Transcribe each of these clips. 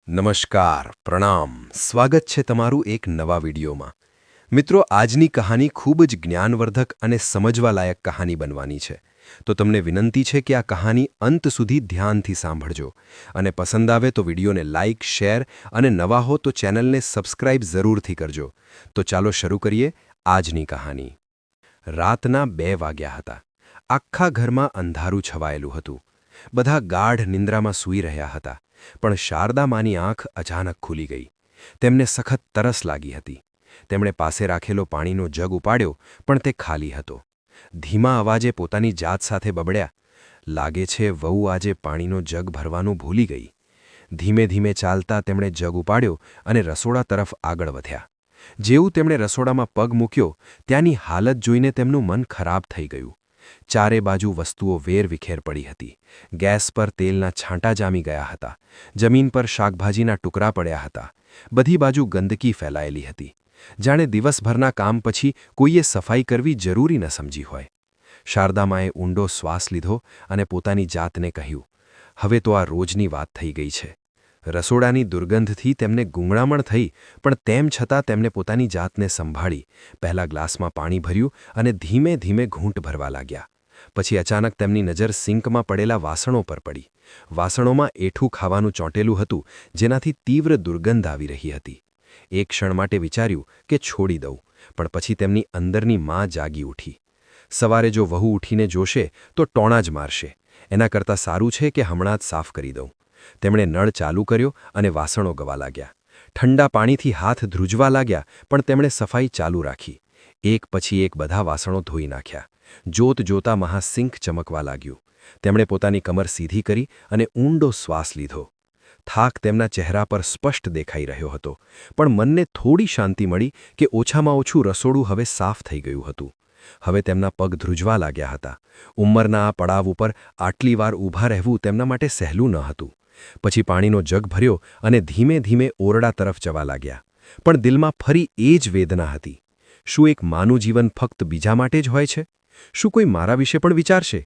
નમસ્કાર, પ્રણામ, સ્વાગત છે તમારું એક નવા વિડીયોમાં। મિત્રો, આજની કહાની ખૂબ જ જ્ઞાનવર્ધક અને સમજવાલાયક કહાની બનવાની છે, તો તમને વિનંતી છે કે આ કહાની અંત સુધી ધ્યાનથી સાંભળજો અને પસંદ આવે તો વિડીયોને લાઇક, શેર અને નવા હો તો ચેનલને સબસ્ક્રાઇબ જરૂરથી કરજો। તો ચાલો શરૂ કરીએ આજની કહાની। રાતના 2 વાગ્યા હતા। આખા ઘરમાં અંધારું છવાયેલું હતું। બધા ગાઢ નિંદ્રામાં સૂઈ રહ્યા હતા, પણ શારદા માની આંખ અચાનક ખુલી ગઈ। તેમને સખત તરસ લાગી હતી। તેમણે પાસે રાખેલો પાણીનો જગ ઉપાડ્યો, પણ તે ખાલી હતો। ધીમા અવાજે પોતાની જાત સાથે બબડ્યા, લાગે છે વહુ આજે પાણીનો જગ ભરવાનું ભૂલી ગઈ। ધીમે ધીમે ચાલતા તેમણે જગ ઉપાડ્યો અને રસોડા તરફ આગળ વધ્યા। જેવું તેમણે રસોડામાં પગ મૂક્યો, ત્યાંની હાલત જોઈને તેમનું મન ખરાબ થઈ ગયું। ચારે બાજુ વસ્તુઓ વેરવિખેર પડી હતી। ગેસ પર તેલના છાંટા જામી ગયા હતા। જમીન પર શાકભાજીના ટુકડા પડ્યા હતા। બધી બાજુ ગંદકી ફેલાયેલી હતી, જાણે દિવસભરના કામ પછી કોઈએ સફાઈ કરવી જરૂરી ન સમજી હોય। શારદામાએ ઊંડો શ્વાસ લીધો અને પોતાની જાતને કહ્યું, હવે તો આ રોજની વાત થઈ ગઈ છે। રસોડાની દુર્ગંધથી તેમને ગૂંગળામણ થઈ, પણ તેમ છતાં તેમને પોતાની જાતને સંભાળી પહેલા ગ્લાસમાં પાણી ભર્યું અને ધીમે ધીમે ઘૂંટ ભરવા લાગ્યા। પછી અચાનક તેમની નજર સિંકમાં પડેલા વાસણો પર પડી। વાસણોમાં એઠું ખાવાનું ચોંટેલું હતું, જેનાથી તીવ્ર દુર્ગંધ આવી રહી હતી। એક ક્ષણ માટે વિચાર્યું કે છોડી દઉં, પણ પછી તેમની અંદરની માં જાગી ઉઠી। સવારે જો વહુ ઉઠીને જોશે તો ટોણા જ મારશે। એના કરતાં સારું છે કે હમણાં જ સાફ કરી દઉં। તેમણે નળ ચાલુ કર્યો અને વાસણો ગવા લાગ્યા। ઠંડા પાણીથી હાથ ધ્રુજવા લાગ્યા, પણ તેમણે સફાઈ ચાલુ રાખી। એક પછી એક બધા વાસણો ધોઈ નાખ્યા। જોત જોતા મહાસિંક ચમકવા લાગ્યું। તેમણે પોતાની કમર સીધી કરી અને ઊંડો શ્વાસ લીધો। થાક તેમના ચહેરા પર સ્પષ્ટ દેખાઈ રહ્યો હતો, પણ મનને થોડી શાંતિ મળી કે ઓછામાં ઓછું રસોડું હવે સાફ થઈ ગયું હતું। હવે તેમના પગ ધ્રુજવા લાગ્યા હતા। ઉંમરના આ પડાવ ઉપર આટલી વાર ઊભા રહેવું તેમના માટે સહેલું ન હતું। પછી પાણીનો જગ ભર્યો અને ધીમે ધીમે ઓરડા તરફ જવા લાગ્યા, પણ દિલમાં ફરી એ જ વેદના હતી। શું એક માનું જીવન ફક્ત બીજા માટે જ હોય છે? શું કોઈ મારા વિશે પણ વિચારશે?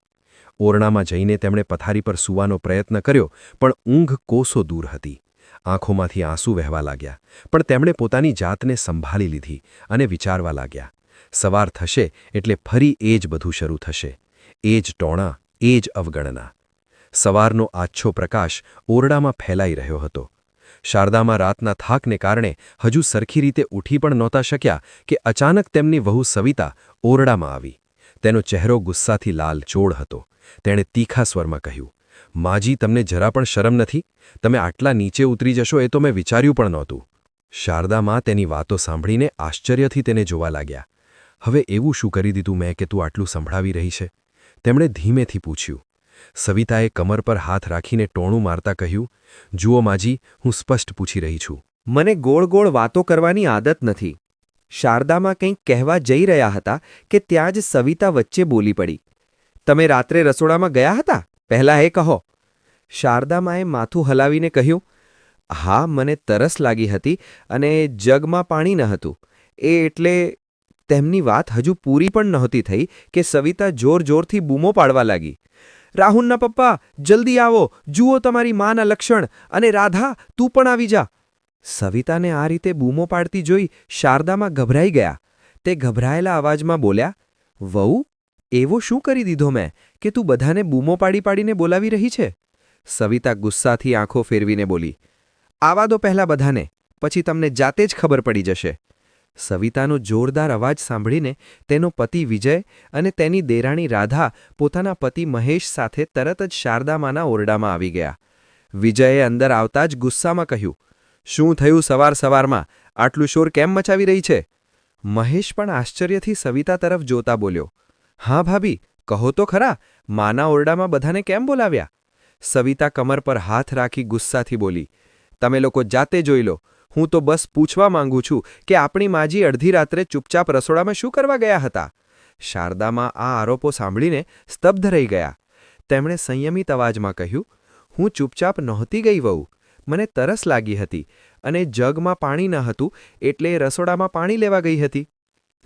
ઓરડામાં જઈને તેમણે પથારી પર સૂવાનો પ્રયત્ન કર્યો, પણ ઊંઘ કોસો દૂર હતી। આંખોમાંથી આંસુ વહેવા લાગ્યા, પણ તેમણે પોતાની જાતને સંભાળી લીધી અને વિચારવા લાગ્યા, સવાર થશે એટલે ફરી એ જ બધું શરૂ થશે। એ જ ટોણા, એ જ અવગણના। સવારનો આછો પ્રકાશ ઓરડામાં ફેલાઈ રહ્યો હતો। શારદામાં રાતના થાકને કારણે હજુ સરખી રીતે ઉઠી પણ નહોતા શક્યા કે અચાનક તેમની વહુ સવિતા ઓરડામાં આવી। તેનો ચહેરો ગુસ્સાથી લાલચોળ હતો। તેણે તીખા સ્વરમાં કહ્યું, માજી, તમને જરા પણ શરમ નથી? તમે આટલા નીચે ઉતરી જશો એ તો મેં વિચાર્યું પણ નહોતું। શારદામાં તેની વાતો સાંભળીને આશ્ચર્યથી તેને જોવા લાગ્યા। હવે એવું શું કરી દીધું મેં કે તું આટલું સંભળાવી રહી છે? તેમણે ધીમેથી પૂછ્યું। સવિતાએ કમર પર હાથ રાખીને ટોણું મારતા કહ્યું, જુઓ માજી, હું સ્પષ્ટ પૂછી રહી છું। મને ગોળ ગોળ વાતો કરવાની આદત નથી। શારદામાં કંઈક કહેવા જઈ રહ્યા હતા કે ત્યાં જ સવિતા વચ્ચે બોલી પડી, તમે રાત્રે રસોડામાં ગયા હતા? પહેલાં એ કહો। શારદામાએ માથું હલાવીને કહ્યું, હા, મને તરસ લાગી હતી અને જગમાં પાણી ન હતું, એટલે… તેમની વાત હજુ પૂરી પણ નહોતી થઈ કે સવિતા જોર જોરથી બૂમો પાડવા લાગી, રાહુલના પપ્પા, જલ્દી આવો, જુઓ તમારી માના લક્ષણ, અને રાધા, તું પણ આવી જા। સવિતાને આ રીતે બૂમો પાડતી જોઈ શારદામાં ગભરાઈ ગયા। તે ગભરાયેલા અવાજમાં બોલ્યા, વહુ, એવો શું કરી દીધો મેં કે તું બધાને બૂમો પાડી પાડીને બોલાવી રહી છે? સવિતા ગુસ્સાથી આંખો ફેરવીને બોલી, આવા દો પહેલાં બધાને, પછી તમને જાતે જ ખબર પડી જશે। સવિતાનો જોરદાર અવાજ સાંભળીને તેનો પતિ વિજય અને તેની દેરાણી રાધા પોતાના પતિ મહેશ સાથે તરત જ શારદામાના ઓરડામાં આવી ગયા। વિજયે અંદર આવતા જ ગુસ્સામાં કહ્યું, શું થયું સવાર સવારમાં? આટલું શોર કેમ મચાવી રહી છે? મહેશ પણ આશ્ચર્યથી સવિતા તરફ જોતા બોલ્યો, હા ભાભી, કહો તો ખરા, માના ઓરડામાં બધાને કેમ બોલાવ્યા? સવિતા કમર પર હાથ રાખી ગુસ્સાથી બોલી, તમે લોકો જાતે જોઈ લો, હું તો બસ પૂછવા માંગુ છું કે આપણી માજી અડધી રાત્રે ચૂપચાપ રસોડામાં શું કરવા ગયા હતા? શારદામાં આ આરોપો સાંભળીને સ્તબ્ધ રહી ગયા। તેમણે સંયમિત અવાજમાં કહ્યું, હું ચૂપચાપ નહોતી ગઈ વહુ, મને તરસ લાગી હતી અને જગમાં પાણી ન હતું એટલે રસોડામાં પાણી લેવા ગઈ હતી।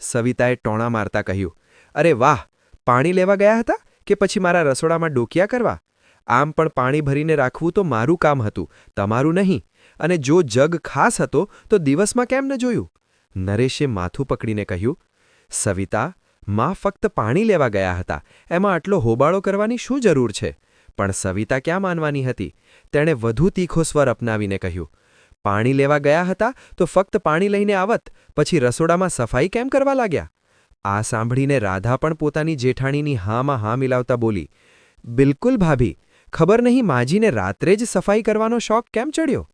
સવિતાએ ટોણા મારતા કહ્યું, અરે વાહ, પાણી લેવા ગયા હતા કે પછી મારા રસોડામાં ડોકિયા કરવા? આમ પણ પાણી ભરીને રાખવું તો મારું કામ હતું, તમારું નહીં। અને જો જગ ખાસ હતો તો દિવસમાં કેમ ન જોયું? નરેશે માથું પકડીને કહ્યું, સવિતા, માં ફક્ત પાણી લેવા ગયા હતા, એમાં આટલો હોબાળો કરવાની શું જરૂર છે? પણ સવિતા ક્યાં માનવાની હતી? તેણે વધુ તીખો સ્વર અપનાવીને કહ્યું, પાણી લેવા ગયા હતા તો ફક્ત પાણી લઈને આવત, પછી રસોડામાં સફાઈ કેમ કરવા લાગ્યા? આ સાંભળીને રાધા પણ પોતાની જેઠાણીની હામાં હા મિલાવતા બોલી, બિલકુલ ભાભી, ખબર નહીં માજીને રાત્રે જ સફાઈ કરવાનો શોખ કેમ ચડ્યો?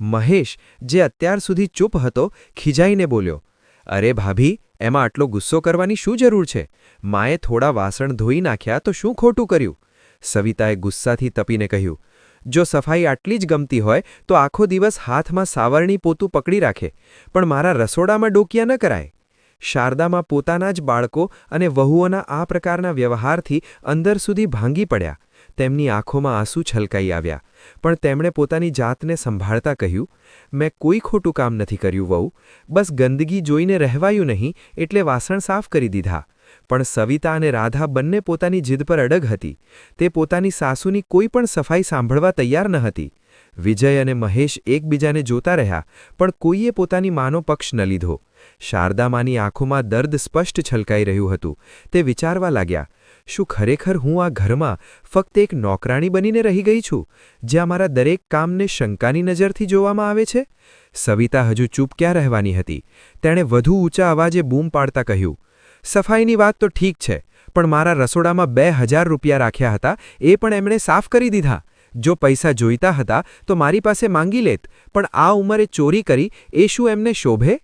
મહેશ, જે અત્યાર સુધી ચૂપ હતો, ખીજાઈને બોલ્યો, અરે ભાભી, એમાં આટલો ગુસ્સો કરવાની શું જરૂર છે? માએ થોડા વાસણ ધોઈ નાખ્યા તો શું ખોટું કર્યું? સવિતાએ ગુસ્સાથી તપીને કહ્યું, જો સફાઈ આટલી જ ગમતી હોય તો આખો દિવસ હાથમાં સાવરણી પોતું પકડી રાખે, પણ મારા રસોડામાં ડોકિયા ન કરાય. શારદામાં પોતાના જ બાળકો અને વહુઓના આ પ્રકારના વ્યવહારથી અંદર સુધી ભાંગી પડ્યા. તેમની આંખોમાં આંસુ છલકાઈ આવ્યા, પણ તેમણે પોતાની જાતને સંભાળતા કહ્યું, મેં કોઈ ખોટું કામ નથી કર્યું વહુ, બસ ગંદકી જોઈને રહેવાયું નહીં એટલે વાસણ સાફ કરી દીધા. પણ સવિતા અને રાધા બંને પોતાની જીદ પર અડગ હતી. તે પોતાની સાસુની કોઈ પણ સફાઈ સાંભળવા તૈયાર ન હતી. વિજય અને મહેશ એકબીજાને જોતા રહ્યા, પણ કોઈએ પોતાની માનો પક્ષ ન લીધો. શારદામાની આંખોમાં દર્દ સ્પષ્ટ છલકાઈ રહ્યું હતું. તે વિચારવા લાગ્યા, શું ખરેખર હું આ ઘરમાં ફક્ત એક નોકરાણી બનીને રહી ગઈ છું, જ્યાં મારા દરેક કામને શંકાની નજરથી જોવામાં આવે છે? સવિતા હજુ ચૂપ ક્યાં રહેવાની હતી? તેણે વધુ ઊંચા અવાજે બૂમ પાડતા કહ્યું, સફાઈની વાત તો ઠીક છે, પણ મારા રસોડામાં 2000 રૂપિયા રાખ્યા હતા, એ પણ એમણે સાફ કરી દીધા. જો પૈસા જોઈતા હતા તો મારી પાસે માંગી લેત, પણ આ ઉંમરે ચોરી કરી એ શું એમને શોભે?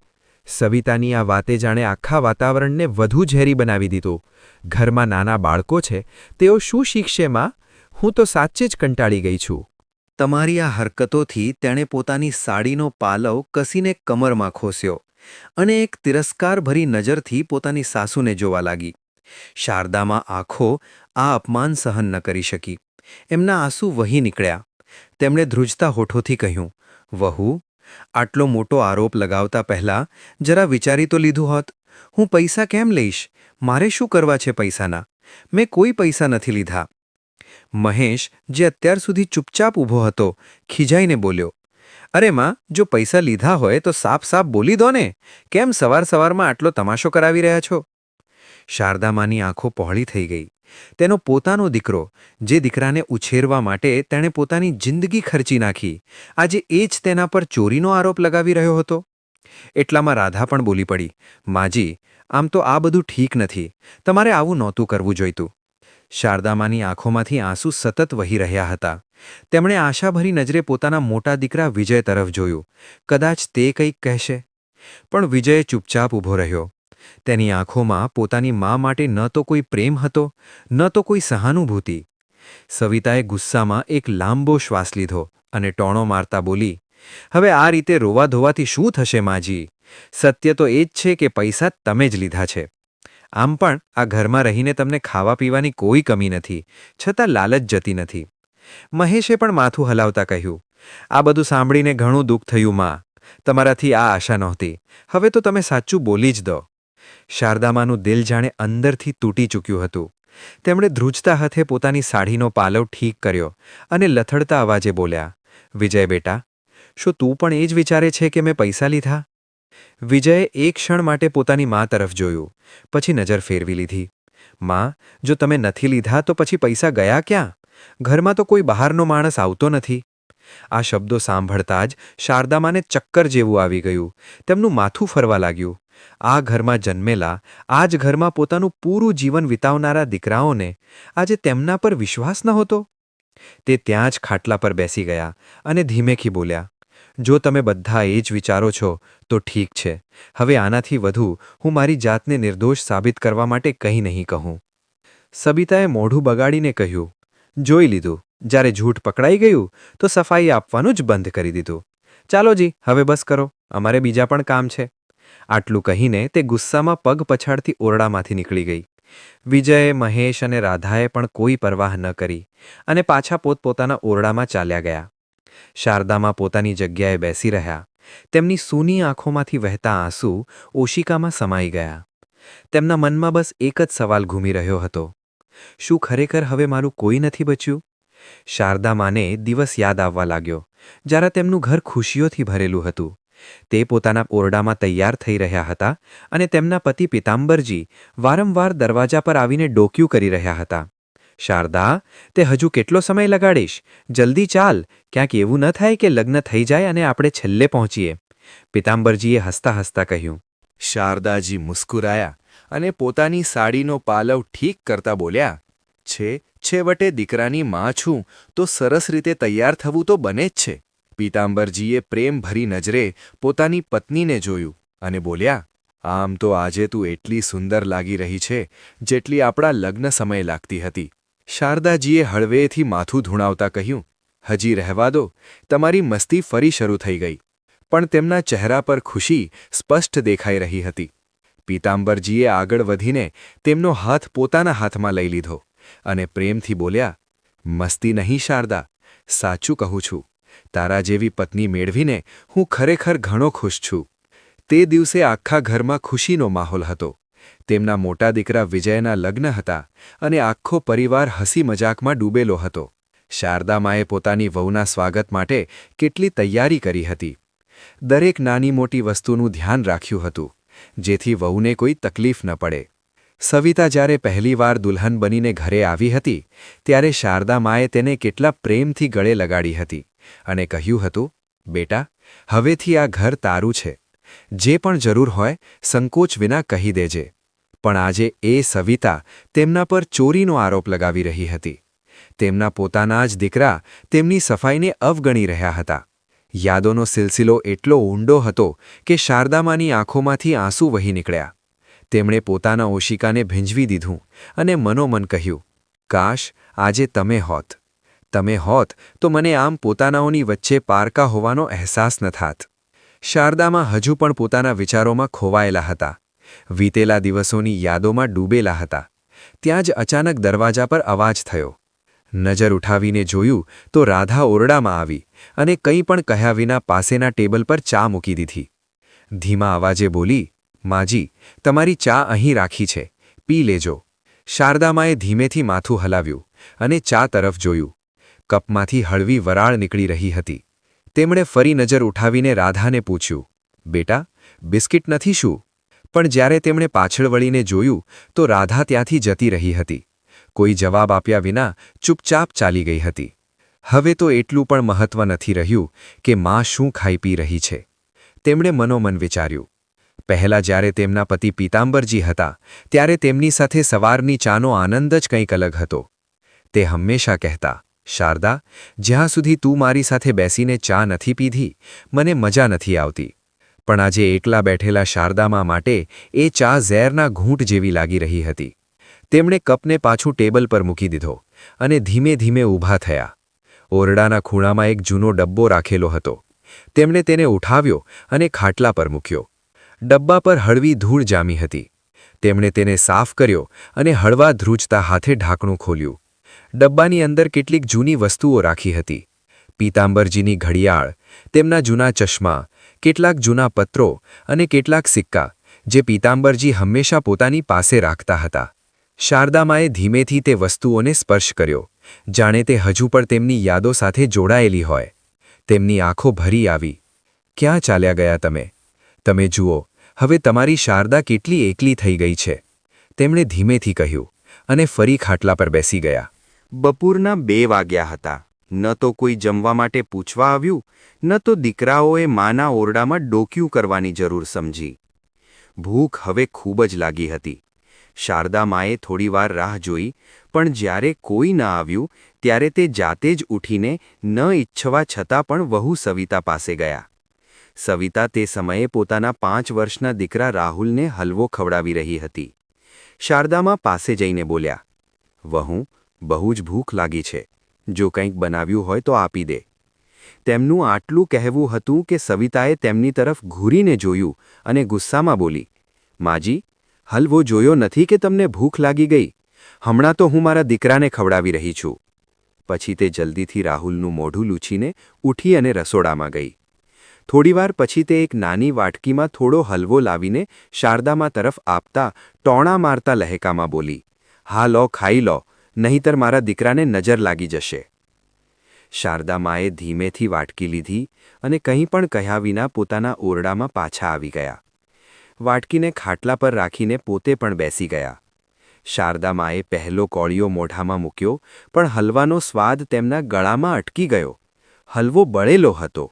સવિતાની આ વાતે જાણે આખા વાતાવરણને વધુ ઝેરી બનાવી દીધું. ઘરમાં નાના બાળકો છે, તેઓ શું શીખશે માં? હું તો સાચે જ કંટાળી ગઈ છું. તમારી આ હરકતોથી તેણે પોતાની સાડીનો પાલવ કસીને કમરમાં ખોસ્યો અને એક તિરસ્કારભરી નજરથી પોતાની સાસુને જોવા લાગી. શારદામાં આંખો આ અપમાન સહન ન કરી શકી. એમના આંસુ વહી નીકળ્યા. તેમણે ધ્રુજતા હોઠોથી કહ્યું, વહુ, આટલો મોટો આરોપ લગાવતા પહેલાં જરા વિચારી તો લીધું હોત. હું પૈસા કેમ લઈશ? મારે શું કરવા છે પૈસાના? મેં કોઈ પૈસા નથી લીધા. મહેશ, જે અત્યાર સુધી ચૂપચાપ ઊભો હતો, ખીજાઈને બોલ્યો, અરે માં, જો પૈસા લીધા હોય તો સાફ સાફ બોલી દો ને. કેમ સવાર સવારમાં આટલો તમાશો કરાવી રહ્યા છો? શારદામાની આંખો પહોળી થઈ ગઈ. તેનો પોતાનો દીકરો, જે દીકરાને ઉછેરવા માટે તેણે પોતાની જિંદગી ખર્ચી નાખી, આજે એ જ તેના પર ચોરીનો આરોપ લગાવી રહ્યો હતો. એટલામાં રાધા પણ બોલી પડી, માજી, આમ તો આ બધું ઠીક નથી. તમારે આવું નહોતું કરવું જોઈતું. શારદામાની આંખોમાંથી આંસુ સતત વહી રહ્યા હતા. તેમણે આશાભરી નજરે પોતાના મોટા દીકરા વિજય તરફ જોયું. કદાચ તે કંઈક કહેશે. પણ વિજય ચૂપચાપ ઊભો રહ્યો. તેની આંખોમાં પોતાની મા માટે ન તો કોઈ પ્રેમ હતો, ન તો કોઈ સહાનુભૂતિ. સવિતાએ ગુસ્સામાં એક લાંબો શ્વાસ લીધો અને ટોણો મારતા બોલી, હવે આ રીતે રોવા ધોવાથી શું થશે માજી? સત્ય તો એ જ છે કે પૈસા તમે જ લીધા છે. આમ પણ આ ઘરમાં રહીને તમને ખાવા પીવાની કોઈ કમી નથી, છતાં લાલચ જતી નથી. મહેશે પણ માથું હલાવતા કહ્યું, આ બધું સાંભળીને ઘણું દુઃખ થયું માં. તમારાથી આ આશા નહોતી. હવે તો તમે સાચું બોલી જ દો. શારદામાનું દિલ જાણે અંદરથી તૂટી ચૂક્યું હતું. તેમણે ધ્રુજતા હાથે પોતાની સાડીનો પાલવ ઠીક કર્યો અને લથડતા અવાજે બોલ્યા, વિજય બેટા, શું તું પણ એ જ વિચારે છે કે મેં પૈસા લીધા? વિજયે એક ક્ષણ માટે પોતાની મા તરફ જોયું, પછી નજર ફેરવી લીધી. માં, જો તમે નથી લીધા તો પછી પૈસા ગયા ક્યાં? ઘરમાં તો કોઈ બહારનો માણસ આવતો નથી. આ શબ્દો સાંભળતા જ શારદામાને ચક્કર જેવું આવી ગયું. તેમનું માથું ફરવા લાગ્યું. આ ઘરમાં જન્મેલા, આ જ ઘરમાં પોતાનું પૂરું જીવન વિતાવનારા દીકરાઓને આજે તેમના પર વિશ્વાસ નહોતો. તે ત્યાં જ ખાટલા પર બેસી ગયા અને ધીમેથી બોલ્યા, જો તમે બધા એ જ વિચારો છો તો ઠીક છે. હવે આનાથી વધુ હું મારી જાતને નિર્દોષ સાબિત કરવા માટે કંઈ નહીં કહું. સબિતાએ મોઢું બગાડીને કહ્યું, જોઈ લીધું. જ્યારે ઝૂઠ પકડાઈ ગયું તો સફાઈ આપવાનું જ બંધ કરી દીધું. ચાલો જી, હવે બસ કરો, અમારે બીજા પણ કામ છે. આટલું કહીને તે ગુસ્સામાં પગ પછાડતી ઓરડામાંથી નીકળી ગઈ. વિજયે, મહેશ અને રાધાએ પણ કોઈ પરવાહ ન કરી અને પાછા પોતપોતાના ઓરડામાં ચાલ્યા ગયા. શારદામાં પોતાની જગ્યાએ બેસી રહ્યા. તેમની સૂની આંખોમાંથી વહેતા આંસુ ઓશિકામાં સમાઈ ગયા. તેમના મનમાં બસ એક જ સવાલ ઘૂમી રહ્યો હતો, શું ખરેખર હવે મારું કોઈ નથી બચ્યું? શારદા માને દિવસ યાદ આવવા લાગ્યો જ્યારે તેમનું ઘર ખુશીઓથી ભરેલું હતું. તે પોતાના ઓરડામાં તૈયાર થઈ રહ્યા હતા અને તેમના પતિ પીતાંબરજી વારંવાર દરવાજા પર આવીને ડોક્યું કરી રહ્યા હતા. શારદા, તે હજુ કેટલો સમય લગાડીશ? જલ્દી ચાલ, ક્યાંક એવું ન થાય કે લગ્ન થઈ જાય અને આપણે છેલ્લે પહોંચીએ. પીતાંબરજીએ હસતા હસતા કહ્યું. શારદાજી મુસ્કુરાયા અને પોતાની સાડીનો પાલવ ઠીક કરતા બોલ્યા, છેવટે દીકરાની માં છું તો સરસ રીતે તૈયાર થવું તો બને જ છે. પીતાંબરજીએ પ્રેમભરી નજરે પોતાની પત્નીને જોયું અને બોલ્યા, આમ તો આજે તું એટલી સુંદર લાગી રહી છે જેટલી આપણા લગ્ન સમયે લાગતી હતી. શારદાજીએ હળવેથી માથું ધૂણાવતા કહ્યું, હજી રહેવા દો, તમારી મસ્તી ફરી શરૂ થઈ ગઈ. પણ તેમના ચહેરા પર ખુશી સ્પષ્ટ દેખાઈ રહી હતી. પીતાંબરજીએ આગળ વધીને તેમનો હાથ પોતાના હાથમાં લઈ લીધો અને પ્રેમથી બોલ્યા, મસ્તી નહીં શારદા, સાચું કહું છું. તારા જેવી પત્ની મેળવીને હું ખરેખર ઘણો ખુશ છું. તે દિવસે આખા ઘરમાં ખુશીનો માહોલ હતો. તેમના મોટા દીકરા વિજયના લગ્ન હતા અને આખો પરિવાર હસી મજાકમાં ડૂબેલો હતો. શારદામાએ પોતાની વહુના સ્વાગત માટે કેટલી તૈયારી કરી હતી. દરેક નાની મોટી વસ્તુનું ધ્યાન રાખ્યું હતું, જેથી વહુને કોઈ તકલીફ ન પડે. સવિતા જ્યારે પહેલીવાર દુલ્હન બનીને ઘરે આવી હતી ત્યારે શારદામાએ તેને કેટલા પ્રેમથી ગળે લગાડી હતી અને કહ્યું હતું, બેટા, હવેથી આ ઘર તારું છે. જે પણ જરૂર હોય સંકોચ વિના કહી દેજે. પણ આજે એ સવિતા તેમના પર ચોરીનો આરોપ લગાવી રહી હતી. તેમના પોતાના જ દીકરા તેમની સફાઈને અવગણી રહ્યા હતા. યાદોનો સિલસિલો એટલો ઊંડો હતો કે શારદામાની આંખોમાંથી આંસુ વહી નીકળ્યા. તેમણે પોતાના ઓશિકાને ભીંજવી દીધું અને મનોમન કહ્યું, કાશ આજે તમે હોત. તમે હોત તો મને આમ પોતાનાઓની વચ્ચે પારકા હોવાનો અહેસાસ ન થાત. શારદામાં હજુ પણ પોતાના વિચારોમાં ખોવાયેલા હતા. વીતેલા દિવસોની યાદોમાં ડૂબેલા હતા. ત્યાં જ અચાનક દરવાજા પર અવાજ થયો. નજર ઉઠાવીને જોયું તો રાધા ઓરડામાં આવી અને કંઈ પણ કહ્યા વિના પાસેના ટેબલ પર ચા મૂકી દીધી. ધીમા અવાજે બોલી, માજી, તમારી ચા અહીં રાખી છે, પી લેજો. શારદામાએ ધીમેથી માથું હલાવ્યું અને ચા તરફ જોયું. કપમાંથી હળવી વરાળ નીકળી રહી હતી. તેમણે ફરી નજર ઉઠાવીને રાધાને પૂછ્યું, બેટા, બિસ્કિટ નથી શું? પણ જ્યારે તેમણે પાછળ વળીને જોયું તો રાધા ત્યાંથી જતી રહી હતી. કોઈ જવાબ આપ્યા વિના ચૂપચાપ ચાલી ગઈ હતી. હવે તો એટલું પણ મહત્વ નથી રહ્યું કે માં શું ખાઈ પી રહી છે. તેમણે મનોમન વિચાર્યું. પહેલાં જ્યારે તેમના પતિ પીતાંબરજી હતા ત્યારે તેમની સાથે સવારની ચાનો આનંદ જ કંઈક અલગ હતો. તે હંમેશા કહેતા, શારદા, જ્યાં સુધી તું મારી સાથે બેસીને ચા નથી પીધી મને મજા નથી આવતી. પણ આજે એકલા બેઠેલા શારદામા માટે એ ચા ઝેરના ઘૂંટ જેવી લાગી રહી હતી. તેમણે કપને પાછું ટેબલ પર મૂકી દીધો અને ધીમે ધીમે ઊભા થયા. ઓરડાના ખૂણામાં એક જૂનો ડબ્બો રાખેલો હતો. તેમણે તેને ઉઠાવ્યો અને ખાટલા પર મૂક્યો. ડબ્બા પર હળવી ધૂળ જામી હતી. તેમણે તેને સાફ કર્યો અને હળવા ધ્રુજતા હાથે ઢાંકણું ખોલ્યું. ડબ્બાની અંદર કેટલીક જૂની વસ્તુઓ રાખી હતી. પીતાંબરજીની ઘડિયાળ, તેમના જૂના ચશ્મા, કેટલાક જૂના પત્રો અને કેટલાક સિક્કા જે પીતાંબરજી હંમેશા પોતાની પાસે રાખતા હતા. શારદામાએ ધીમેથી તે વસ્તુઓને સ્પર્શ કર્યો, જાણે તે હજુ પણ તેમની યાદો સાથે જોડાયેલી હોય. તેમની આંખો ભરી આવી. ક્યાં ચાલ્યા ગયા તમે? તમે જુઓ, હવે તમારી શારદા કેટલી એકલી થઈ ગઈ છે. તેમણે ધીમેથી કહ્યું અને ફરી ખાટલા પર બેસી ગયા. બપોરના 2 વાગ્યા હતા. ન તો કોઈ જમવા માટે પૂછવા આવ્યું, ન તો દીકરાઓએ માના ઓરડામાં ડોક્યું કરવાની જરૂર સમજી. ભૂખ હવે ખૂબ જ લાગી હતી. શારદામાએ થોડીવાર રાહ જોઈ, પણ જ્યારે કોઈ ન આવ્યું ત્યારે તે જાતે જ ઉઠીને ન ઈચ્છવા છતાં પણ વહુ સવિતા પાસે ગયા. સવિતા તે સમયે પોતાના 5 વર્ષના દીકરા રાહુલને હલવો ખવડાવી રહી હતી. શારદામા પાસે જઈને બોલ્યા, વહુ, બહુ જ ભૂખ લાગી છે. જો કંઈક બનાવ્યું હોય તો આપી દે. તેમનું આટલું કહેવું હતું કે સવિતાએ તેમની તરફ ઘૂરીને જોયું અને ગુસ્સામાં બોલી, માજી, હલવો જોયો નથી કે તમને ભૂખ લાગી ગઈ? હમણાં તો હું મારા દીકરાને ખવડાવી રહી છું. પછી તે જલ્દીથી રાહુલનું મોઢું લૂછીને ઉઠી અને રસોડામાં ગઈ. થોડીવાર પછી તે એક નાની વાટકીમાં થોડો હલવો લાવીને શારદામા તરફ આપતા ટોણા મારતા લહેકામાં બોલી, હા લો, ખાઈ લો, નહીંતર મારા દીકરાને નજર લાગી જશે. શારદા માએ ધીમેથી વાટકી લીધી અને કંઈ પણ કહ્યા વિના પોતાના ઓરડામાં પાછા આવી ગયા. વાટકીને ખાટલા પર રાખીને પોતે પણ બેસી ગયા. શારદા માએ પહેલો કોળિયો મોઢામાં મૂક્યો, પણ હલવાનો સ્વાદ તેમના ગળામાં અટકી ગયો. હલવો બળેલો હતો.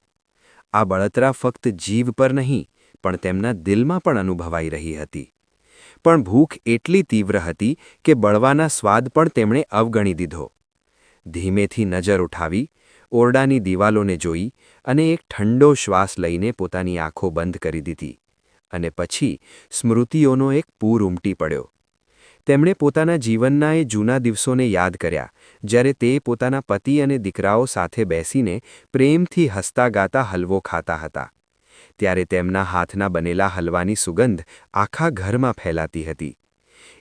આ બળતરા ફક્ત જીભ પર નહીં, પણ તેમના દિલમાં પણ અનુભવાઈ રહી હતી. પણ ભૂખ એટલી તીવ્ર હતી કે બળવાના સ્વાદ પણ તેમણે અવગણી દીધો. ધીમેથી નજર ઉઠાવી, ઓરડાની દિવાલોને જોઈ અને એક ઠંડો શ્વાસ લઈને પોતાની આંખો બંધ કરી દીધી. અને પછી સ્મૃતિઓનો એક પૂર ઉમટી પડ્યો. તેમણે પોતાના જીવનના એ જૂના દિવસોને યાદ કર્યા, જ્યારે તે પોતાના પતિ અને દીકરાઓ સાથે બેસીને પ્રેમથી હસતા ગાતા હલવો ખાતા હતા. ત્યારે તેમના હાથના બનેલા હલવાની સુગંધ આખા ઘરમાં ફેલાતી હતી.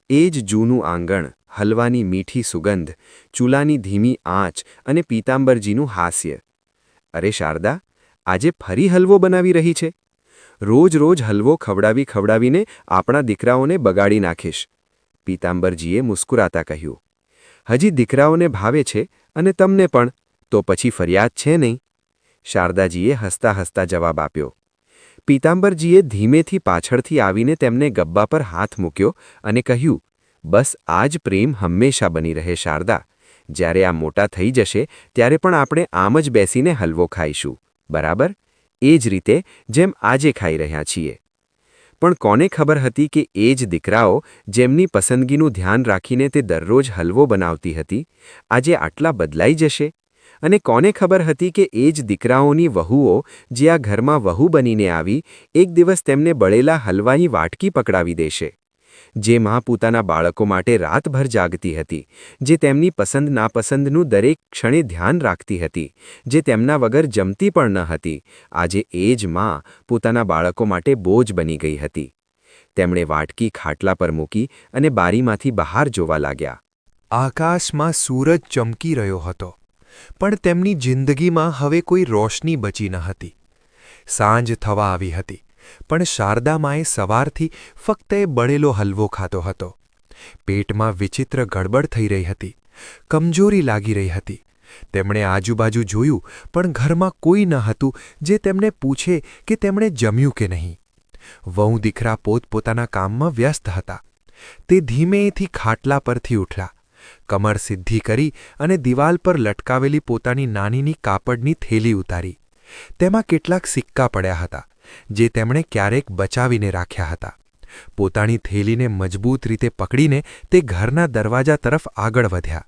એ જ જૂનું આંગણ, હલવાની મીઠી સુગંધ, ચૂલાની ધીમી આંચ અને પીતાંબરજીનું હાસ્ય. અરે શારદા, આજે ફરી હલવો બનાવી રહી છે? રોજ રોજ હલવો ખવડાવીને આપણા દીકરાઓને બગાડી નાખીશ. પીતાંબરજીએ મુસ્કુરાતા કહ્યું. હજી દીકરાઓને ભાવે છે અને તમને પણ, તો પછી ફરિયાદ છે નહીં? શારદાજીએ હસતા હસતા જવાબ આપ્યો. પીતાંબરજીએ ધીમેથી પાછળથી આવીને તેમને ગબ્બા પર હાથ મૂક્યો અને કહ્યું, બસ આ જ પ્રેમ હંમેશા બની રહે શારદા. જ્યારે આ મોટા થઈ જશે ત્યારે પણ આપણે આમ જ બેસીને હલવો ખાઈશું, બરાબર? એ જ રીતે જેમ આજે ખાઈ રહ્યા છીએ. પણ કોને ખબર હતી કે એ જ દીકરાઓ, જેમની પસંદગીનું ધ્યાન રાખીને તે દરરોજ હલવો બનાવતી હતી, આજે આટલા બદલાઈ જશે? અને કોને ખબર હતી કે એ જ દીકરાઓની વહુઓ, જે આ ઘરમાં વહુ બનીને આવી, એક દિવસ તેમને બળેલા હલવાની વાટકી પકડાવી દેશે? જે મા પોતાના બાળકો માટે રાતભર જાગતી હતી, જે તેમની પસંદ નાપસંદનું દરેક ક્ષણે ધ્યાન રાખતી હતી, જે તેમના વગર જમતી પણ ન હતી, આજે એ જ મા પોતાના બાળકો માટે બોજ બની ગઈ હતી. તેમણે વાટકી ખાટલા પર મૂકી અને બારીમાંથી બહાર જોવા લાગ્યા. આકાશમાં સૂરજ ચમકી રહ્યો હતો, પણ તેમની જિંદગીમાં હવે કોઈ રોશની બચી ન હતી. સાંજ થવા આવી હતી, પણ શારદા માએ સવારથી ફક્ત એ બળેલો હલવો ખાતો હતો. પેટમાં વિચિત્ર ગડબડ થઈ રહી હતી, કમજોરી લાગી રહી હતી. તેમણે આજુબાજુ જોયું, પણ ઘરમાં કોઈ ન હતું જે તેમને પૂછે કે તેમણે જમ્યું કે નહીં. વહુ દીકરા પોતપોતાના કામમાં વ્યસ્ત હતા. તે ધીમેથી ખાટલા પરથી ઉઠ્યા, કમર સીધી કરી અને દિવાલ પર લટકાવેલી પોતાની નાનીની કાપડની થેલી ઉતારી. તેમાં કેટલાક સિક્કા પડ્યા હતા, જે તેમણે ક્યારેક બચાવીને રાખ્યા હતા. પોતાની થેલીને મજબૂત રીતે પકડીને તે ઘરના દરવાજા તરફ આગળ વધ્યા.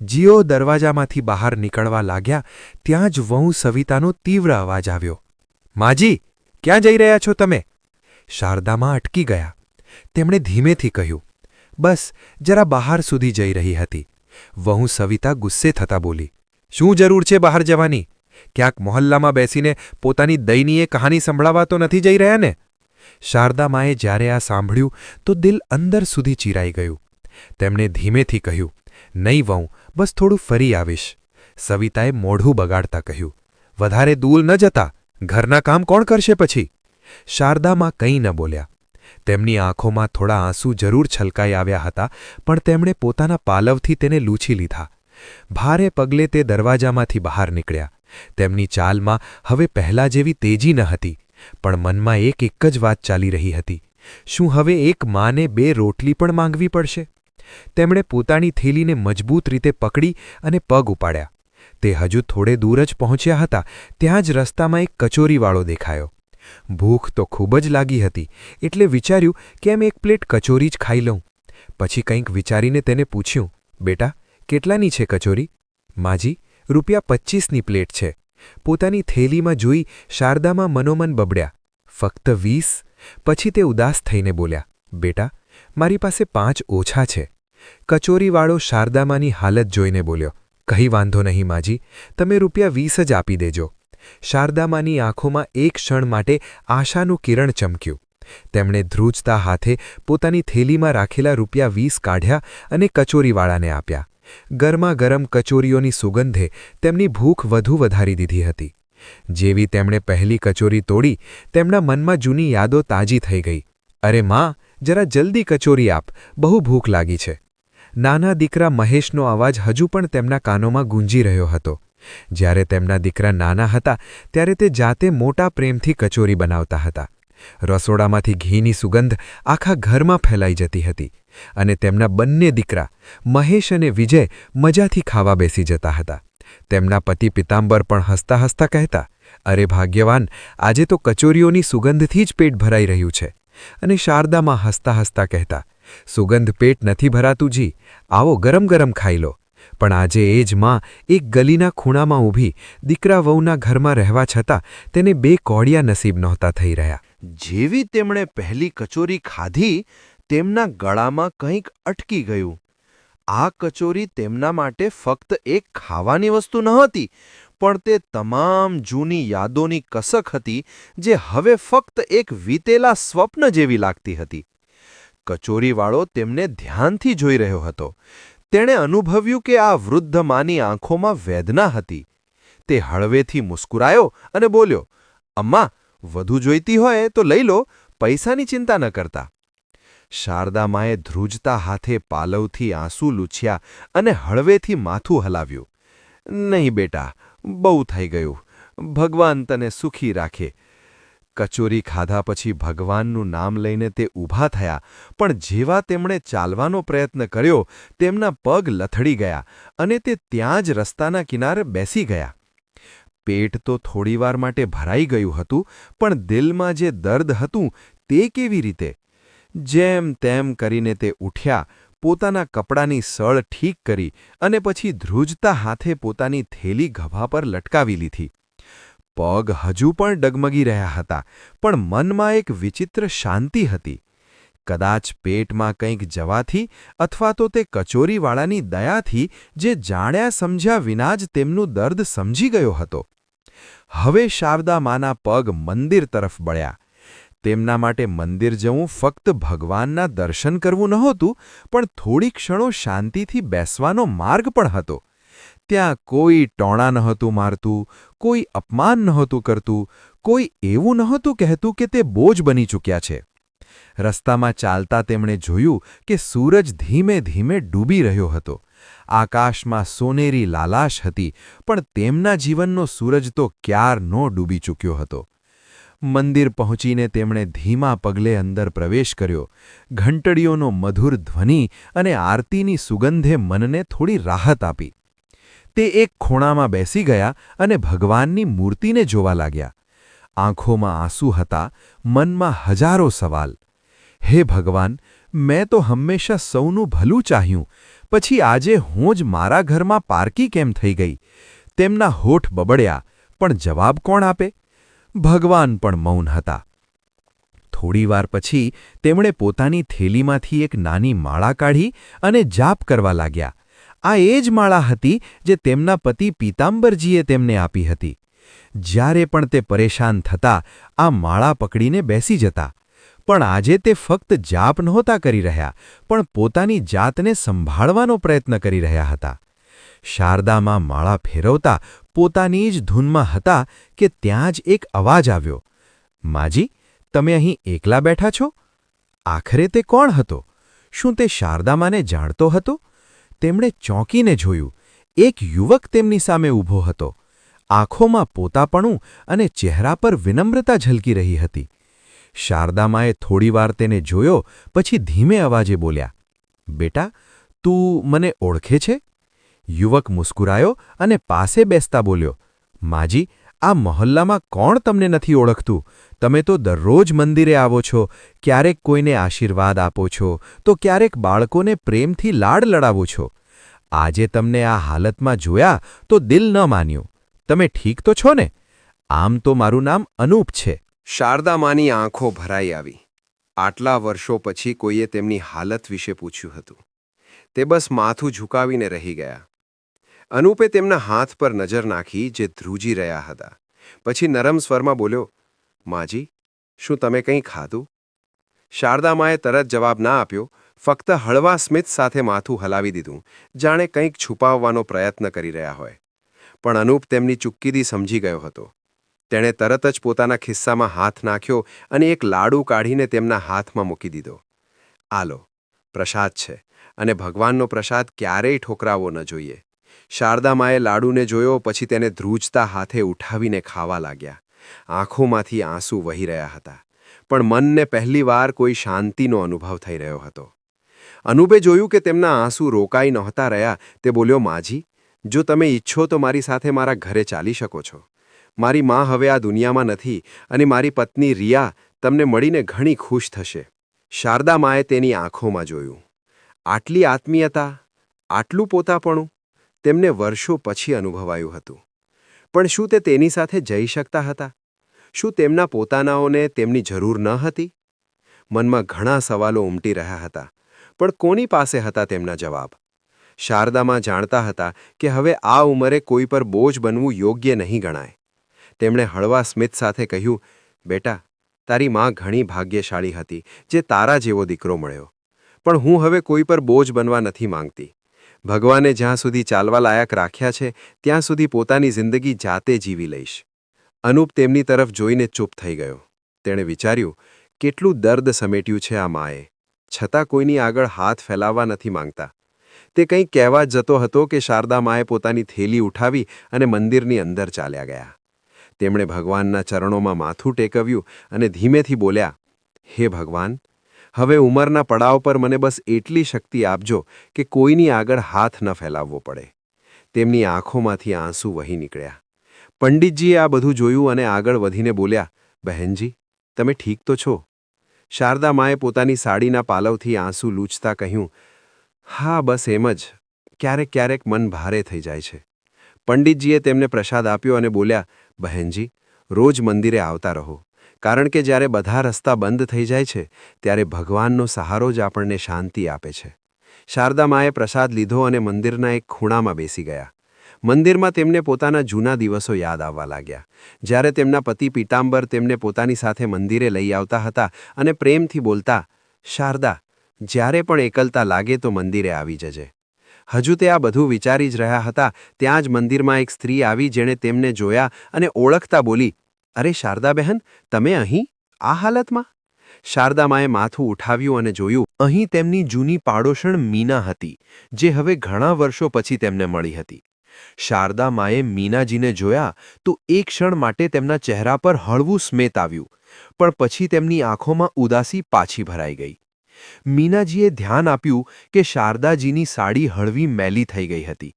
જેઓ દરવાજામાંથી બહાર નીકળવા લાગ્યા, ત્યાં જ વહુ સવિતાનો તીવ્ર અવાજ આવ્યો. માજી, ક્યાં જઈ રહ્યા છો તમે? શારદામાં અટકી ગયા. તેમણે ધીમેથી કહ્યું, બસ જરા બહાર સુધી જઈ રહી હતી. વહુ સવિતા ગુસ્સે થતા બોલી, શું જરૂર છે બહાર જવાની? ક્યાંક મોહલ્લામાં બેસીને પોતાની દયનીય કહાની સંભળાવવા તો નથી જઈ રહ્યા ને? શારદા માએ જ્યારે આ સાંભળ્યું તો દિલ અંદર સુધી ચીરાઈ ગયું. તેમણે ધીમેથી કહ્યું, નહીં વહુ, બસ થોડું ફરી આવીશ. સવિતાએ મોઢું બગાડતા કહ્યું, વધારે દૂર ન જતા, ઘરના કામ કોણ કરશે પછી? શારદામાં કંઈ ન બોલ્યા. તેમની આંખોમાં થોડા આંસુ જરૂર છલકાઈ આવ્યા હતા, પણ તેમણે પોતાના પાલવથી તેને લૂછી લીધા. ભારે પગલે તે દરવાજામાંથી બહાર નીકળ્યા. તેમની ચાલમાં હવે પહેલા જેવી તેજી ન હતી, પણ મનમાં એક જ વાત ચાલી રહી હતી, શું હવે એક માને 2 રોટલી પણ માંગવી પડશે? તેમણે પોતાની થેલીને મજબૂત રીતે પકડી અને પગ ઉપાડ્યા. તે હજુ થોડે દૂર જ પહોંચ્યા હતા, ત્યાં જ રસ્તામાં એક કચોરીવાળો દેખાયો. ભૂખ તો ખૂબ જ લાગી હતી, એટલે વિચાર્યું કે એમ એક પ્લેટ કચોરી જ ખાઈ લઉં. પછી કંઈક વિચારીને તેને પૂછ્યું, બેટા, કેટલાની છે કચોરી? માજી, ₹25ની પ્લેટ છે. પોતાની થેલીમાં જોઈ શારદામાં મનોમન બબડ્યા, ફક્ત 20? પછી તે ઉદાસ થઈને બોલ્યા, બેટા, મારી પાસે 5 ઓછા છે. કચોરીવાળો શારદામાની હાલત જોઈને બોલ્યો, કંઈ વાંધો નહીં માજી, તમે ₹20 જ આપી દેજો. શારદામાની આંખોમાં એક ક્ષણ માટે આશાનું કિરણ ચમક્યું. તેમણે ધ્રુજતા હાથે પોતાની થેલીમાં રાખેલા ₹20 કાઢ્યા અને કચોરીવાળાને આપ્યા. ગરમા ગરમ કચોરીઓની સુગંધે તેમની ભૂખ વધુ વધારી દીધી હતી. જેવી તેમણે પહેલી કચોરી તોડી, તેમના મનમાં જૂની યાદો તાજી થઈ ગઈ. અરે માં, જરા જલ્દી કચોરી આપ, બહુ ભૂખ લાગી છે. નાના દીકરા મહેશનો અવાજ હજુ પણ તેમના કાનોમાં ગુંજી રહ્યો હતો. જ્યારે તેમના દીકરા નાના હતા ત્યારે તે જાતે મોટા પ્રેમથી કચોરી બનાવતા હતા. રસોડામાંથી ઘીની સુગંધ આખા ઘરમાં ફેલાઈ જતી હતી અને તેમના બંને દીકરા મહેશ અને વિજય મજાથી ખાવા બેસી જતા હતા. તેમના પતિ પિતાંબર પણ હસતા હસતા કહેતા, અરે ભાગ્યવાન, આજે તો કચોરીઓની સુગંધથી જ પેટ ભરાઈ રહ્યું છે. અને શારદામાં હસતા હસતા કહેતા, સુગંધ પેટ નથી ભરાતું જી, આવો ગરમ ગરમ ખાઈ લો. પણ આજે એ જ માં એક ગલીના ખૂણામાં ઊભી દીકરા વહુના ઘરમાં રહેવા છતાં તેને 2 કોડિયા નસીબ નહોતા થઈ રહ્યા. જેવી તેમણે પહેલી કચોરી ખાધી તેમના ગળામાં કંઈક અટકી ગયું. આ કચોરી તેમના માટે ફક્ત એક ખાવાની વસ્તુ નહોતી, પણ તે તમામ જૂની યાદોની કસક હતી જે હવે ફક્ત એક વીતેલા સ્વપ્ન જેવી લાગતી હતી. કચોરીવાળો તેમને ધ્યાનથી જોઈ રહ્યો હતો. તેણે અનુભવ્યું કે આ વૃદ્ધ માની આંખોમાં વેદના હતી. તે હળવેથી મુસ્કુરાયો અને બોલ્યો, અમ્મા, વધુ જોઈતી હોય તો લઈ લો, પૈસાની ચિંતા ન કરતા. શારદામાએ ધ્રુજતા હાથે પાલવથી આંસુ લૂછ્યા અને હળવેથી માથું હલાવ્યું. નહીં બેટા, બહુ થઈ ગયું. ભગવાન તને સુખી રાખે. કચોરી ખાધા પછી ભગવાનનું નામ લઈને તે ઊભા થયા, પણ જેવા તેમણે ચાલવાનો પ્રયત્ન કર્યો તેમના પગ લથડી ગયા અને તે ત્યાં જ રસ્તાના કિનારે બેસી ગયા. પેટ તો થોડીવાર માટે ભરાઈ ગયું હતું, પણ દિલમાં જે દર્દ હતું તે કેવી રીતે? જેમ તેમ કરીને તે ઉઠ્યા, પોતાના કપડાની સળ ઠીક કરી અને પછી ધ્રુજતા હાથે પોતાની થેલી ગભા પર લટકાવી લીધી. પગ હજુ પણ ડગમગી રહ્યા હતા, પણ મનમાં એક વિચિત્ર શાંતિ હતી. કદાચ પેટમાં કંઈક જવાથી અથવા તો તે કચોરીવાળાની દયાથી જે જાણ્યા સમજ્યા વિના જ તેમનું દર્દ સમજી ગયો હતો. હવે શારદા માના પગ મંદિર તરફ બળ્યા. તેમના માટે મંદિર જવું ફક્ત ભગવાનના દર્શન કરવું નહોતું, પણ થોડી ક્ષણો શાંતિથી બેસવાનો માર્ગ પણ હતો. ત્યાં કોઈ ટોણા નહોતું મારતું, કોઈ અપમાન નહોતું કરતું, કોઈ એવું નહોતું કહેતું કે તે બોજ બની ચૂક્યા છે. રસ્તામાં ચાલતા તેમણે જોયું કે સૂરજ ધીમે ધીમે ડૂબી રહ્યો હતો. આકાશમાં સોનેરી લાલાશ હતી, પણ તેમના જીવનનો સૂરજ તો ક્યારનો ડૂબી ચૂક્યો હતો. મંદિર પહોંચીને તેમણે ધીમા પગલે અંદર પ્રવેશ કર્યો. ઘંટડીઓનો મધુર ધ્વનિ અને આરતીની સુગંધે મનને થોડી રાહત આપી. તે એક ખૂણામાં બેસી ગયા અને ભગવાનની મૂર્તિને જોવા લાગ્યા. આંખોમાં આંસુ હતા, મનમાં હજારો સવાલ. હે ભગવાન, મેં તો હંમેશા સૌનું ભલું ચાહ્યું, પછી આજે હું જ મારા ઘરમાં પારકી કેમ થઈ ગઈ? તેમના હોઠ બબડ્યા, પણ જવાબ કોણ આપે? ભગવાન પણ મૌન હતા. થોડીવાર પછી તેમણે પોતાની થેલીમાંથી એક નાની માળા કાઢી અને જાપ કરવા લાગ્યા. આ એ જ માળા હતી જે તેમના પતિ પીતાંબરજીએ તેમને આપી હતી. જ્યારે પણ તે પરેશાન થતા આ માળા પકડીને બેસી જતા. પણ આજે તે ફક્ત જાપ નહોતા કરી રહ્યા, પણ પોતાની જાતને સંભાળવાનો પ્રયત્ન કરી રહ્યા હતા. શારદામાં માળા ફેરવતા પોતાની જ ધૂનમાં હતા કે ત્યાં જ એક અવાજ આવ્યો. માજી, તમે અહીં એકલા બેઠા છો? આખરે તે કોણ હતો? શું તે શારદામાને જાણતો હતો? તેમણે ચોંકીને જોયું. એક યુવક તેમની સામે ઊભો હતો. આંખોમાં પોતાપણું અને ચહેરા પર વિનમ્રતા ઝલકી રહી હતી. શારદામાએ થોડીવાર તેને જોયો, પછી ધીમે અવાજે બોલ્યા, બેટા, તું મને ઓળખે છે? યુવક મુસ્કુરાયો અને પાસે બેસતા બોલ્યો, માજી, આ મહોલ્લામાં કોણ તમને નથી ઓળખતું? તમે તો દરરોજ મંદિરે આવો છો, ક્યારેક કોઈને આશીર્વાદ આપો છો, તો ક્યારેક બાળકોને પ્રેમથી લાડ લડાવો છો. આજે તમને આ હાલતમાં જોયા તો દિલ ન માન્યું. તમે ઠીક તો છો ને? આમ તો મારું નામ અનૂપ છે. શારદામાની આંખો ભરાઈ આવી. આટલા વર્ષો પછી કોઈએ તેમની હાલત વિશે પૂછ્યું હતું. તે બસ માથું ઝુકાવીને રહી ગયા. અનૂપે તેમના હાથ પર નજર નાખી જે ધ્રુજી રહ્યા હતા. પછી નરમ સ્વરમાં બોલ્યો, માજી, શું તમે કંઈ ખાધું? શારદામાએ તરત જવાબ ના આપ્યો, ફક્ત હળવા સ્મિત સાથે માથું હલાવી દીધું, જાણે કંઈક છુપાવવાનો પ્રયત્ન કરી રહ્યા હોય. પણ અનૂપ તેમની ચુક્કીદી સમજી ગયો હતો. તેણે તરત જ પોતાના ખિસ્સામાં હાથ નાખ્યો અને એક લાડુ કાઢીને તેમના હાથમાં મૂકી દીધો. આ લો, પ્રસાદ છે, અને ભગવાનનો પ્રસાદ ક્યારેય ઠોકરાવો ન જોઈએ. શારદામાએ લાડુને જોયો, પછી તેને ધ્રુજતા હાથે ઉઠાવીને ખાવા લાગ્યા. આંખોમાંથી આંસુ વહી રહ્યા હતા, પણ મનને પહેલીવાર કોઈ શાંતિનો અનુભવ થઈ રહ્યો હતો. અનુપે જોયું કે તેમના આંસુ રોકાઈ નહોતા રહ્યા. તે બોલ્યો, માજી, જો તમે ઈચ્છો તો મારી સાથે મારા ઘરે ચાલી શકો છો. મારી માં હવે આ દુનિયામાં નથી અને મારી પત્ની રિયા તમને મળીને ઘણી ખુશ થશે. શારદામાએ તેની આંખોમાં જોયું. આટલી આત્મીયતા, આટલું પોતાપણું તેમને વર્ષો પછી અનુભવાયું હતું. પણ શું તે તેની સાથે જઈ શકતા હતા? શું તેમના પોતાનાઓને તેમની જરૂર ન હતી? મનમાં ઘણા સવાલો ઉમટી રહ્યા હતા, પણ કોની પાસે હતા તેમના જવાબ? શારદામાં જાણતા હતા કે હવે આ ઉંમરે કોઈ પર બોજ બનવું યોગ્ય નહીં ગણાય. તેમણે હળવા સ્મિત સાથે કહ્યું, બેટા, તારી માં ઘણી ભાગ્યશાળી હતી જે તારા જેવો દીકરો મળ્યો. પણ હું હવે કોઈ પર બોજ બનવા નથી માંગતી. ભગવાને જ્યાં સુધી ચાલવા લાયક રાખ્યા છે ત્યાં સુધી પોતાની જિંદગી જાતે જીવી લઈશ. અનુપ તેમની તરફ જોઈને ચૂપ થઈ ગયો. તેણે વિચાર્યું, કેટલું દર્દ સમેટ્યું છે આ માએ, છતાં કોઈની આગળ હાથ ફેલાવવા નથી માંગતા. તે કંઈક કહેવા જ જતો હતો કે શારદામાએ પોતાની થેલી ઉઠાવી અને મંદિરની અંદર ચાલ્યા ગયા. તેમણે ભગવાનના ચરણોમાં માથું ટેકવ્યું અને ધીમેથી બોલ્યા, હે ભગવાન, હવે ઉંમરના પડાવ પર મને બસ એટલી શક્તિ આપજો કે કોઈની આગળ હાથ ન ફેલાવવો પડે. તેમની આંખોમાંથી આંસુ વહી નીકળ્યા. પંડિતજીએ આ બધું જોયું અને આગળ વધીને બોલ્યા, બહેનજી, તમે ઠીક તો છો? શારદામાએ પોતાની સાડીના પાલવથી આંસુ લૂછતા કહ્યું, હા, બસ એમ જ. ક્યારેક ક્યારેક મન ભારે થઈ જાય છે. પંડિતજીએ તેમને પ્રસાદ આપ્યો અને બોલ્યા, બહેનજી, રોજ મંદિરે આવતા રહો, કારણ કે જ્યારે બધા રસ્તા બંધ થઈ જાય છે ત્યારે ભગવાનનો સહારો જ આપણને શાંતિ આપે છે. શારદામાએ પ્રસાદ લીધો અને મંદિરના એક ખૂણામાં બેસી ગયા. મંદિરમાં તેમને પોતાના જૂના દિવસો યાદ આવવા લાગ્યા, જ્યારે તેમના પતિ પીતાંબર તેમને પોતાની સાથે મંદિરે લઈ આવતા હતા અને પ્રેમથી બોલતા, શારદા, જ્યારે પણ એકલતા લાગે તો મંદિરે આવી જજે. હજુ તે આ બધું વિચારી જ રહ્યા હતા ત્યાં જ મંદિરમાં એક સ્ત્રી આવી જેણે તેમને જોયા અને ઓળખતા બોલી, અરે શારદા બહેન, તમે અહીં આ હાલતમાં? શારદામાએ માથું ઉઠાવ્યું અને જોયું, અહીં તેમની જૂની પાડોશણ મીના હતી, જે હવે ઘણા વર્ષો પછી તેમને મળી હતી. શારદામાએ મીનાજીને જોયા તો એક ક્ષણ માટે તેમના ચહેરા પર હળવું સ્મિત આવ્યું, પણ પછી તેમની આંખોમાં ઉદાસી પાછી ભરાઈ ગઈ. મીનાજીએ ધ્યાન આપ્યું કે શારદાજીની સાડી હળવી મેલી થઈ ગઈ હતી.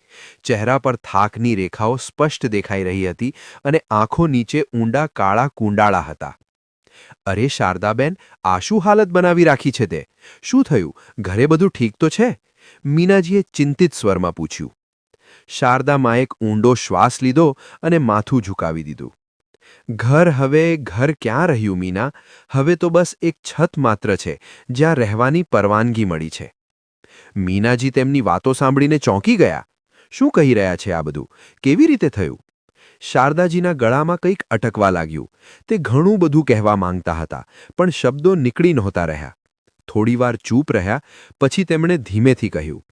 ચહેરા પર થાકની રેખાઓ સ્પષ્ટ દેખાઈ રહી હતી અને આંખો નીચે ઊંડા કાળા કુંડાળા હતા. અરે શારદાબેન, આ શું હાલત બનાવી રાખી છે તે? શું થયું? ઘરે બધું ઠીક તો છે? મીનાજીએ ચિંતિત સ્વરમાં પૂછ્યું. શારદામાએ એક ઊંડો શ્વાસ લીધો અને માથું ઝુકાવી દીધું. ઘર ક્યાં રહ્યું મીના? હવે તો બસ એક છત માત્ર છે જ્યાં રહેવાની પરવાનગી મળી છે. મીનાજી તેમની વાતો સાંભળીને ચોંકી ગયા. શું કહી રહ્યા છે આ બધું? કેવી રીતે થયું? શારદાજીના ગળામાં કંઈક અટકવા લાગ્યું. તે ઘણું બધું કહેવા માંગતા હતા, પણ શબ્દો નીકળી નહોતા રહ્યા. થોડીવાર ચૂપ રહ્યા, પછી તેમણે ધીમેથી કહ્યું,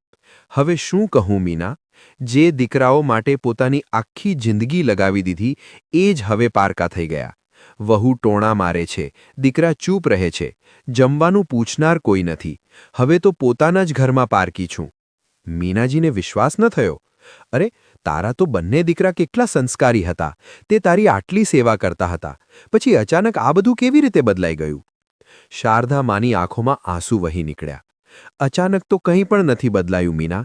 હવે શું કહું મીના? જે દીકરાઓ માટે પોતાની આખી જિંદગી લગાવી દીધી એ જ હવે પારકા થઈ ગયા. વહુ ટોણા મારે છે, દીકરા ચૂપ રહે છે, જમવાનું પૂછનાર કોઈ નથી. હવે તો પોતાના જ ઘરમાં પારકી છું. મીનાજીને વિશ્વાસ ન થયો. અરે, તારા તો બંને દીકરા કેટલા સંસ્કારી હતા, તે તારી આટલી સેવા કરતા હતા, પછી અચાનક આ બધું કેવી રીતે બદલાઈ ગયું? શારદામાની આંખોમાં આંસુ વહી નીકળ્યા. અચાનક તો કંઈ પણ નથી બદલાયું મીના.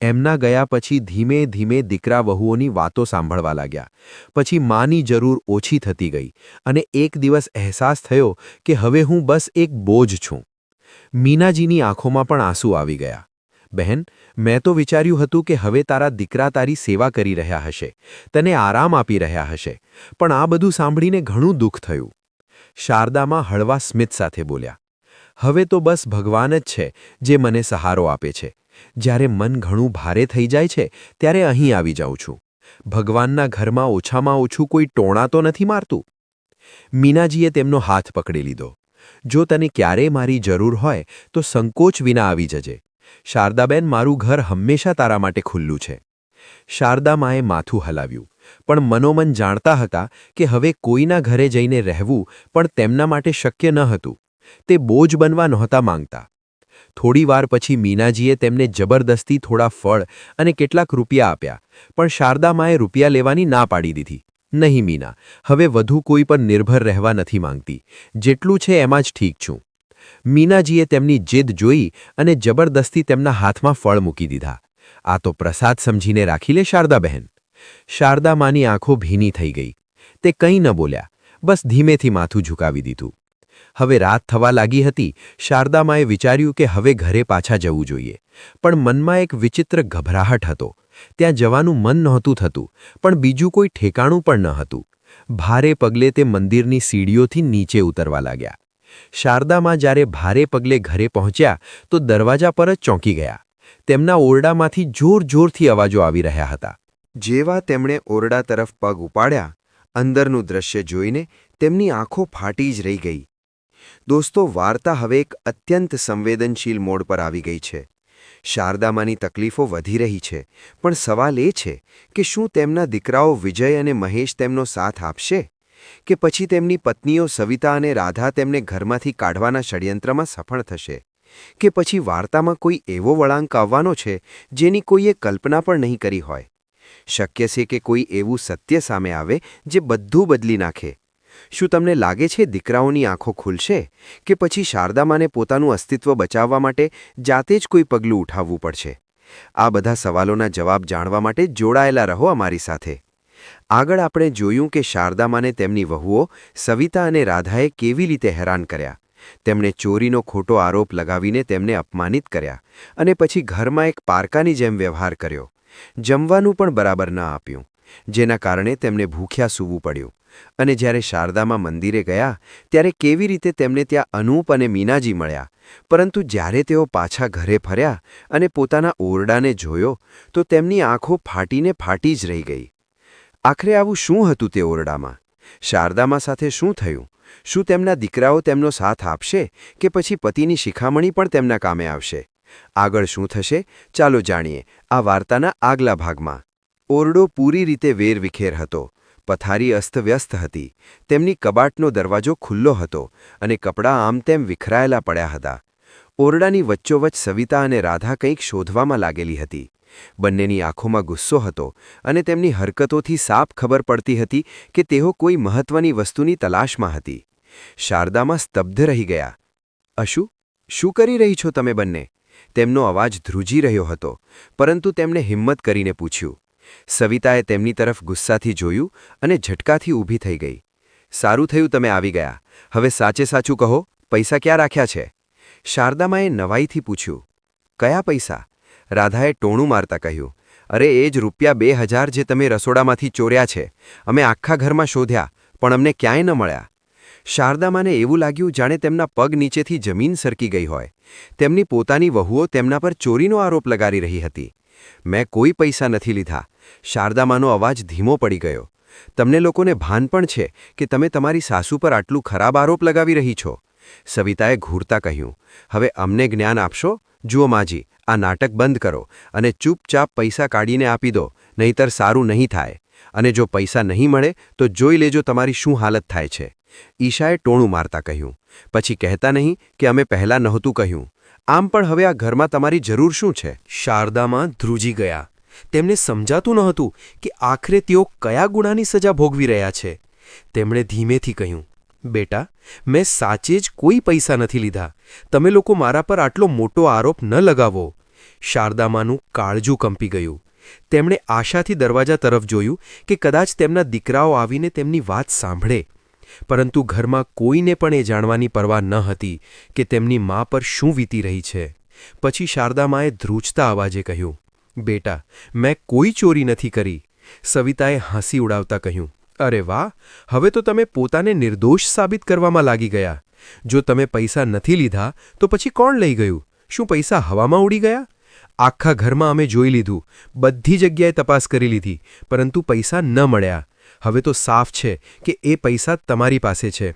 એમના ગયા પછી ધીમે ધીમે દીકરા વહુઓની વાતો સાંભળવા લાગ્યા. પછી માની જરૂર ઓછી થતી ગઈ અને એક દિવસ અહેસાસ થયો કે હવે હું બસ એક બોજ છું. મીનાજીની આંખોમાં પણ આંસુ આવી ગયા. બહેન, મેં તો વિચાર્યું હતું કે હવે તારા દીકરા તારી સેવા કરી રહ્યા હશે, તને આરામ આપી રહ્યા હશે, પણ આ બધું સાંભળીને ઘણું દુઃખ થયું. શારદામાં હળવા સ્મિત સાથે બોલ્યા, હવે તો બસ ભગવાન જ છે જે મને સહારો આપે છે. જ્યારે મન ઘણું ભારે થઈ જાય છે ત્યારે અહીં આવી જાઉં છું. ભગવાનના ઘરમાં ઓછામાં ઓછું કોઈ ટોણા તો નથી મારતું. મીનાજીએ તેમનો હાથ પકડી લીધો. જો તને ક્યારેય મારી જરૂર હોય તો સંકોચ વિના આવી જજે. શારદાબેન, મારું ઘર હંમેશા તારા માટે ખુલ્લું છે. શારદામાએ માથું હલાવ્યું, પણ મનોમન જાણતા હતા કે હવે કોઈના ઘરે જઈને રહેવું પણ તેમના માટે શક્ય ન હતું. તે બોજ બનવા નહોતા માંગતા. થોડીવાર પછી મીનાજીએ તેમને જબરદસ્તી થોડા ફળ અને કેટલાક રૂપિયા આપ્યા, પણ શારદામાએ રૂપિયા લેવાની ના પાડી દીધી. નહીં મીના, હવે વધુ કોઈ પર નિર્ભર રહેવા નથી માંગતી. જેટલું છે એમાં જ ઠીક છું. મીનાજીએ તેમની જીદ જોઈ અને જબરદસ્તી તેમના હાથમાં ફળ મૂકી દીધા. આ તો પ્રસાદ સમજીને રાખી લે શારદાબહેન. શારદામાની આંખો ભીની થઈ ગઈ. તે કંઈ ન બોલ્યા, બસ ધીમેથી માથું ઝુકાવી દીધું. હવે રાત થવા લાગી હતી. શારદામાએ વિચાર્યું કે હવે ઘરે પાછા જવું જોઈએ, પણ મનમાં એક વિચિત્ર ગભરાહટ હતો. ત્યાં જવાનું મન નહોતું થતું, પણ બીજું કોઈ ઠેકાણું પણ ન હતું. ભારે પગલે તે મંદિરની સીડીઓથી નીચે ઉતરવા લાગ્યા. શારદામાં જ્યારે ભારે પગલે ઘરે પહોંચ્યા તો દરવાજા પર જ ચોંકી ગયા. તેમના ઓરડામાંથી જોર-જોરથી અવાજો આવી રહ્યા હતા. જેવા તેમણે ઓરડા તરફ પગ ઉપાડ્યા, અંદરનું દૃશ્ય જોઈને તેમની આંખો ફાટી જ રહી ગઈ. દોસ્તો, વાર્તા હવે એક અત્યંત સંવેદનશીલ મોડ પર આવી ગઈ છે. શારદામાની તકલીફો વધી રહી છે, પણ સવાલ એ છે કે શું તેમના દીકરાઓ વિજય અને મહેશ તેમનો સાથ આપશે, કે પછી તેમની પત્નીઓ સવિતા અને રાધા તેમને ઘરમાંથી કાઢવાના ષડયંત્રમાં સફળ થશે, કે પછી વાર્તામાં કોઈ એવો વળાંક આવવાનો છે જેની કોઈએ કલ્પના પણ નહીં કરી હોય. શક્ય છે કે કોઈ એવું સત્ય સામે આવે જે બધું બદલી નાખે. શું તમને લાગે છે દીકરાઓની આંખો ખુલશે, કે પછી શારદામાને પોતાનું અસ્તિત્વ બચાવવા માટે જાતે જ કોઈ પગલું ઉઠાવવું પડશે? આ બધા સવાલોના જવાબ જાણવા માટે જોડાયેલા રહો અમારી સાથે. આગળ આપણે જોયું કે શારદામાને તેમની વહુઓ સવિતા અને રાધાએ કેવી રીતે હેરાન કર્યા. તેમણે ચોરીનો ખોટો આરોપ લગાવીને તેમને અપમાનિત કર્યા અને પછી ઘરમાં એક પારકાની જેમ વ્યવહાર કર્યો. જમવાનું પણ બરાબર ન આપ્યું, જેના કારણે તેમને ભૂખ્યા સૂવું પડ્યું. અને જ્યારે શારદામાં મંદિરે ગયા ત્યારે કેવી રીતે તેમને ત્યાં અનૂપ અને મીનાજી મળ્યા, પરંતુ જ્યારે તેઓ પાછા ઘરે ફર્યા અને પોતાના ઓરડાને જોયો તો તેમની આંખો ફાટી જ રહી ગઈ. આખરે આવું શું હતું તે ઓરડામાં? શારદામાં સાથે શું થયું? શું તેમના દીકરાઓ તેમનો સાથ આપશે, કે પછી પતિની શિખામણી પણ તેમના કામે આવશે? આગળ શું થશે ચાલો જાણીએ આ વાર્તાના આગલા ભાગમાં. ઓરડો પૂરી રીતે વેરવિખેર હતો. પથારી અસ્તવ્યસ્ત હતી. તેમની કબાટનો દરવાજો ખુલ્લો હતો અને કપડાં આમ તેમ વિખરાયેલા પડ્યા હતા. ઓરડાની વચ્ચોવચ્ચ સવિતા અને રાધા કંઈક શોધવામાં લાગેલી હતી. બંનેની આંખોમાં ગુસ્સો હતો અને તેમની હરકતોથી સાફ ખબર પડતી હતી કે તેઓ કોઈ મહત્વની વસ્તુની તલાશમાં હતી. શારદામાં સ્તબ્ધ રહી ગયા. અશુ, શું કરી રહી છો તમે બંને? તેમનો અવાજ ધ્રુજી રહ્યો હતો, પરંતુ તેમણે હિંમત કરીને પૂછ્યું. સવિતાએ તેમની તરફ ગુસ્સાથી જોયું અને ઝટકાથી ઊભી થઈ ગઈ. સારું થયું તમે આવી ગયા. હવે સાચે સાચું કહો, પૈસા ક્યાં રાખ્યા છે? શારદામાએ નવાઈથી પૂછ્યું. કયા પૈસા? રાધાએ ટોણું મારતા કહ્યું. અરે એ જ ₹2000 જે તમે રસોડામાંથી ચોર્યા છે. અમે આખા ઘરમાં શોધ્યા, પણ અમને ક્યાંય ન મળ્યા. શારદામાને એવું લાગ્યું જાણે તેમના પગ નીચેથી જમીન સરકી ગઈ હોય. તેમની પોતાની વહુઓ તેમના પર ચોરીનો આરોપ લગાડી રહી હતી. મેં કોઈ પૈસા નથી લીધા. શારદામાનો અવાજ ધીમો પડી ગયો. તમને લોકોને ભાન પણ છે કે તમે તમારી સાસુ પર આટલું ખરાબ આરોપ લગાવી રહી છો? સવિતાએ ઘૂરતા કહ્યું. હવે અમને જ્ઞાન આપશો? જુઓ માજી, આ નાટક બંધ કરો અને ચૂપચાપ પૈસા કાઢીને આપી દો, નહીંતર સારું નહીં થાય. અને જો પૈસા નહીં મળે તો જોઈ લેજો તમારી શું હાલત થાય છે. ઈશાએ ટોણું મારતા કહ્યું. પછી કહેતા નહીં કે અમે પહેલાં નહોતું કહ્યું. આમ પણ હવે આ ઘરમાં તમારી જરૂર શું છે? શારદામાં ધ્રુજી ગયા. તેમને સમજાતું નહોતું કે આખરે તેઓ કયા ગુનાની સજા ભોગવી રહ્યા છે. તેમણે ધીમેથી કહ્યું, બેટા, મેં સાચે જ કોઈ પૈસા નથી લીધા. તમે લોકો મારા પર આટલો મોટો આરોપ ન લગાવો. શારદામાનું કાળજું કંપી ગયું. તેમણે આશાથી દરવાજા તરફ જોયું કે કદાચ તેમના દીકરાઓ આવીને તેમની વાત સાંભળે. પરંતુ ઘરમાં કોઈને પણ એ જાણવાની પરવા ન હતી કે તેમની મા પર શું વીતી રહી છે. પછી શારદામાએ ધ્રુજતા અવાજે કહ્યું, બેટા, મેં કોઈ ચોરી નથી કરી. સવિતાએ હસી ઉડાવતા કહ્યું, અરે વાહ, હવે તો તમે પોતાને નિર્દોષ સાબિત કરવામાં લાગી ગયા. જો તમે પૈસા નથી લીધા તો પછી કોણ લઈ ગયું? શું પૈસા હવામાં ઉડી ગયા? આખા ઘરમાં અમે જોઈ લીધું, બધી જગ્યાએ તપાસ કરી લીધી, પરંતુ પૈસા ન મળ્યા. હવે તો સાફ છે કે એ પૈસા તમારી પાસે છે.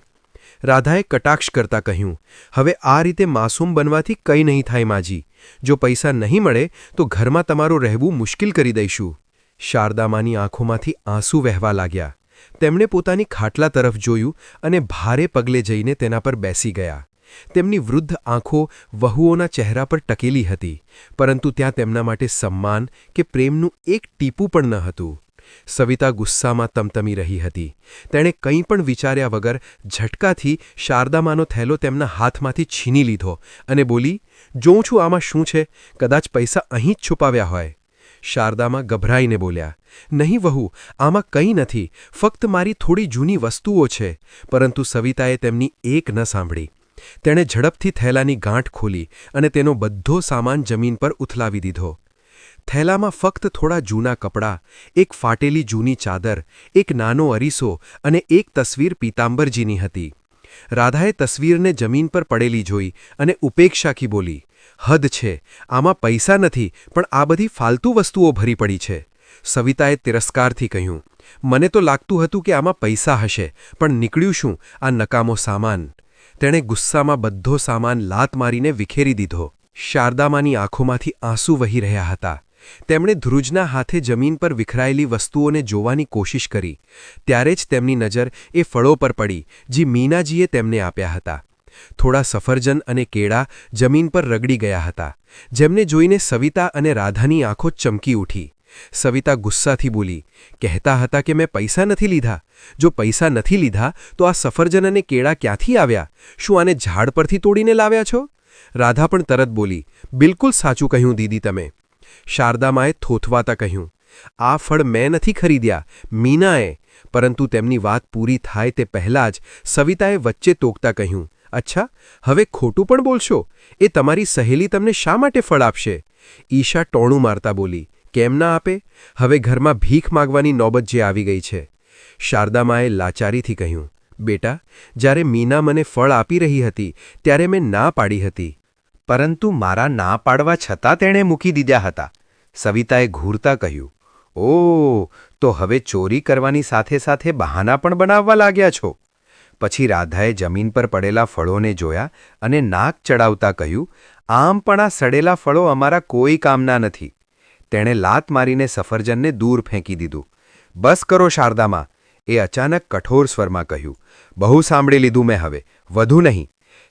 રાધાએ કટાક્ષ કરતા કહ્યું, હવે આ રીતે માસૂમ બનવાથી કંઈ નહીં થાય માજી. જો પૈસા નહીં મળે તો ઘરમાં તમારું રહેવું મુશ્કેલ કરી દઈશું. શારદામાની આંખોમાંથી આંસુ વહેવા લાગ્યા. તેમણે પોતાની ખાટલા તરફ જોયું અને ભારે પગલે જઈને તેના પર બેસી ગયા. તેમની વૃદ્ધ આંખો વહુઓના ચહેરા પર ટકેલી હતી, પરંતુ ત્યાં તેમના માટે સન્માન કે પ્રેમનું એક ટીપું પણ ન હતું. સવિતા ગુસ્સામાં તમતમી રહી હતી. તેણે કંઈ પણ વિચાર્યા વગર ઝટકાથી શારદામાનો થેલો તેમના હાથમાંથી છીની લીધો અને બોલી, "જોઉં છું આમાં શું છે, કદાચ પૈસા અહીં જ છુપાવ્યા હોય." શારદામાં ગભરાઈને બોલ્યા, "નહીં વહુ, આમાં કંઈ નથી, ફક્ત મારી થોડી જૂની વસ્તુઓ છે." પરંતુ સવિતાએ તેમની એક ન સાંભળી. તેણે ઝડપથી થેલાની ગાંઠ ખોલી અને તેનો બધો સામાન જમીન પર ઉથલાવી દીધો. થેલામાં ફક્ત થોડા જૂના કપડાં, એક ફાટેલી જૂની ચાદર, એક નાનો અરીસો અને એક તસવીર પીતાંબરજીની હતી. રાધાએ તસવીરને જમીન પર પડેલી જોઈ અને ઉપેક્ષાથી બોલી, "હદ છે, આમાં પૈસા નથી, પણ આ બધી ફાલતુ વસ્તુઓ ભરી પડી છે." સવિતાએ તિરસ્કારથી કહ્યું, "મને તો લાગતું હતું કે આમાં પૈસા હશે, પણ નીકળ્યું શું, આ નકામો સામાન." તેણે ગુસ્સામાં બધો સામાન લાત મારીને વિખેરી દીધો. શારદામાની આંખોમાંથી આંસુ વહી રહ્યા હતા. તેમણે ધ્રુજના હાથે જમીન પર વિખરાયેલી વસ્તુઓને જોવાની કોશિશ કરી. ત્યારે જ તેમની નજર એ ફળો પર પડી જે મીનાજીએ તેમને આપ્યા હતા. થોડા સફરજન અને કેળા જમીન પર રગડી ગયા હતા, જેમને જોઈને સવિતા અને રાધાની આંખો ચમકી ઉઠી. સવિતા ગુસ્સાથી બોલી, "કહેતા હતા કે મેં પૈસા નથી લીધા. જો પૈસા નથી લીધા તો આ સફરજન અને કેળા ક્યાંથી આવ્યા? શું આને ઝાડ પરથી તોડીને લાવ્યા છો?" રાધા પણ તરત બોલી, "બિલકુલ સાચું કહ્યું દીદી તમે." શારદામાએ થોથવાતા કહ્યું, "આ ફળ મેં નથી ખરીદ્યા, મીનાએ." પરંતુ તેમની વાત પૂરી થાય તે પહેલાં જ સવિતાએ વચ્ચે ટોકતા કહ્યું, "અચ્છા, હવે ખોટું પણ બોલશો? એ તમારી સહેલી તમને શા માટે ફળ આપશે?" ઈશા ટોણું મારતા બોલી, "કેમ ના આપે? હવે ઘરમાં ભીખ માગવાની નોબત જે આવી ગઈ છે." શારદામાએ લાચારીથી કહ્યું, "બેટા, જ્યારે મીના મને ફળ આપી રહી હતી ત્યારે મેં ના પાડી હતી." પરંતુ મારા ના પાડવા છતાં તેણે મૂકી દીધા હતા. સવિતાએ ઘૂરતા કહ્યું, "ઓહ, તો હવે ચોરી કરવાની સાથે સાથે બહાના પણ બનાવવા લાગ્યા છો." પછી રાધાએ જમીન પર પડેલા ફળોને જોયા અને નાક ચડાવતા કહ્યું, "આમ પણ આ સડેલા ફળો અમારા કોઈ કામના નથી." તેણે લાત મારીને સફરજનને દૂર ફેંકી દીધું. "બસ કરો શારદામાં," એ અચાનક કઠોર સ્વરમાં કહ્યું. "બહુ સાંભળી લીધું મેં, હવે વધુ નહીં."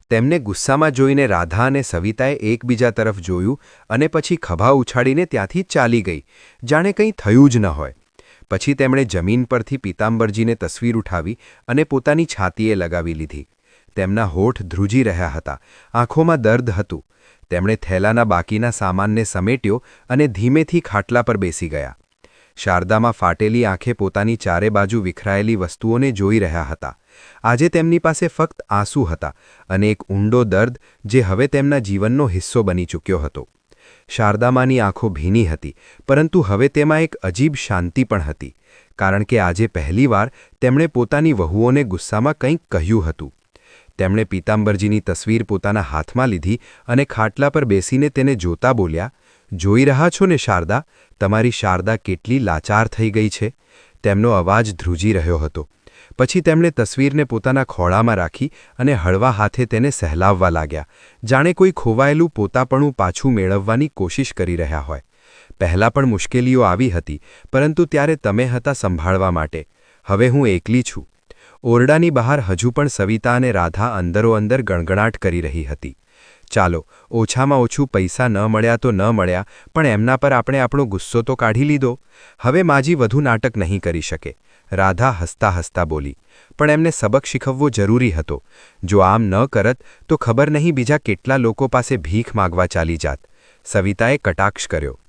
તેમને ગુસ્સામાં જોઈને રાધા અને સવિતાએ એકબીજા તરફ જોયું અને પછી ખભા ઉછાળીને ત્યાંથી ચાલી ગઈ, જાણે કંઈ થયું જ ન હોય. પછી તેમણે જમીન પરથી પીતાંબરજીને તસવીર ઉઠાવી અને પોતાની છાતીએ લગાવી લીધી. તેમના હોઠ ધ્રુજી રહ્યા હતા, આંખોમાં દર્દ હતું. તેમણે થેલાના બાકીના સામાનને સમેટ્યો અને ધીમેથી ખાટલા પર બેસી ગયા. શારદામાં ફાટેલી આંખે પોતાની ચારે બાજુ વિખરાયેલી વસ્તુઓને જોઈ રહ્યા હતા. આજે તેમની પાસે ફક્ત આંસુ હતા અને એક ઊંડો દર્દ જે હવે તેમના જીવનનો હિસ્સો બની ચૂક્યો હતો. શારદામાની આંખો ભીની હતી, પરંતુ હવે તેમાં એક અજીબ શાંતિ પણ હતી, કારણ કે આજે પહેલીવાર તેમણે પોતાની વહુઓને ગુસ્સામાં કંઈક કહ્યું હતું. તેમણે પીતાંબરજીની તસવીર પોતાના હાથમાં લીધી અને ખાટલા પર બેસીને તેને જોતા બોલ્યા, "જોઈ રહ્યા છો ને શારદા, તમારી શારદા કેટલી લાચાર થઈ ગઈ છે." તેમનો અવાજ ધ્રુજી રહ્યો હતો. પછી તેમણે તસવીરને પોતાના ખોળામાં રાખી અને હળવા હાથે તેને સહેલાવવા લાગ્યા, જાણે કોઈ ખોવાયેલું પોતાપણું પાછું મેળવવાની કોશિશ કરી રહ્યા હોય. પહેલાં પણ મુશ્કેલીઓ આવી હતી, પરંતુ ત્યારે તમે હતા સંભાળવા માટે. હવે હું એકલી છું. ઓરડાની બહાર હજુ પણ સવિતા અને રાધા અંદરોઅંદર ગણગણાટ કરી રહી હતી. ચાલો, ઓછામાં ઓછું પૈસા ન મળ્યા તો ન મળ્યા, પણ એમના પર આપણે આપણો ગુસ્સો તો કાઢી લીધો. હવે માજી વધુ નાટક નહીં કરી શકે. રાધા હસતા હસતા બોલી, "પણ એમને સબક શીખવવો જરૂરી હતો. જો આમ ન કરત તો ખબર નહીં બીજા કેટલા લોકો પાસે ભીખ માગવા ચાલી જાત." સવિતાએ કટાક્ષ કર્યો.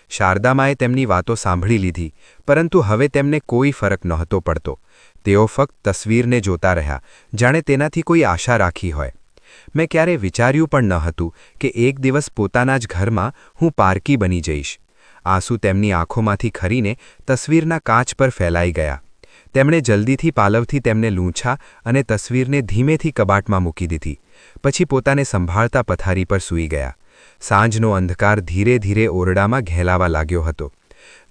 શારદામાએ તેમની વાતો સાંભળી લીધી, પરંતુ હવે તેમને કોઈ ફરક નહોતો પડતો. તેઓ ફક્ત તસવીરને જોતા રહ્યા, જાણે તેનાથી કોઈ આશા રાખી હોય. મેં ક્યારે વિચાર્યું પણ ન હતું કે એક દિવસ પોતાના જ ઘરમાં હું પારકી બની જઈશ. આંસુ તેમની આંખોમાંથી ખરીને તસવીરના કાચ પર ફેલાઈ ગયા. તેમણે જલ્દીથી પાલવથી તેમને લૂંછા અને તસવીરને ધીમેથી કબાટમાં મૂકી દીધી. પછી પોતાને સંભાળતા પથારી પર સૂઈ ગયા. સાંજનો અંધકાર ધીરે ધીરે ઓરડામાં ઘેલાવા લાગ્યો હતો.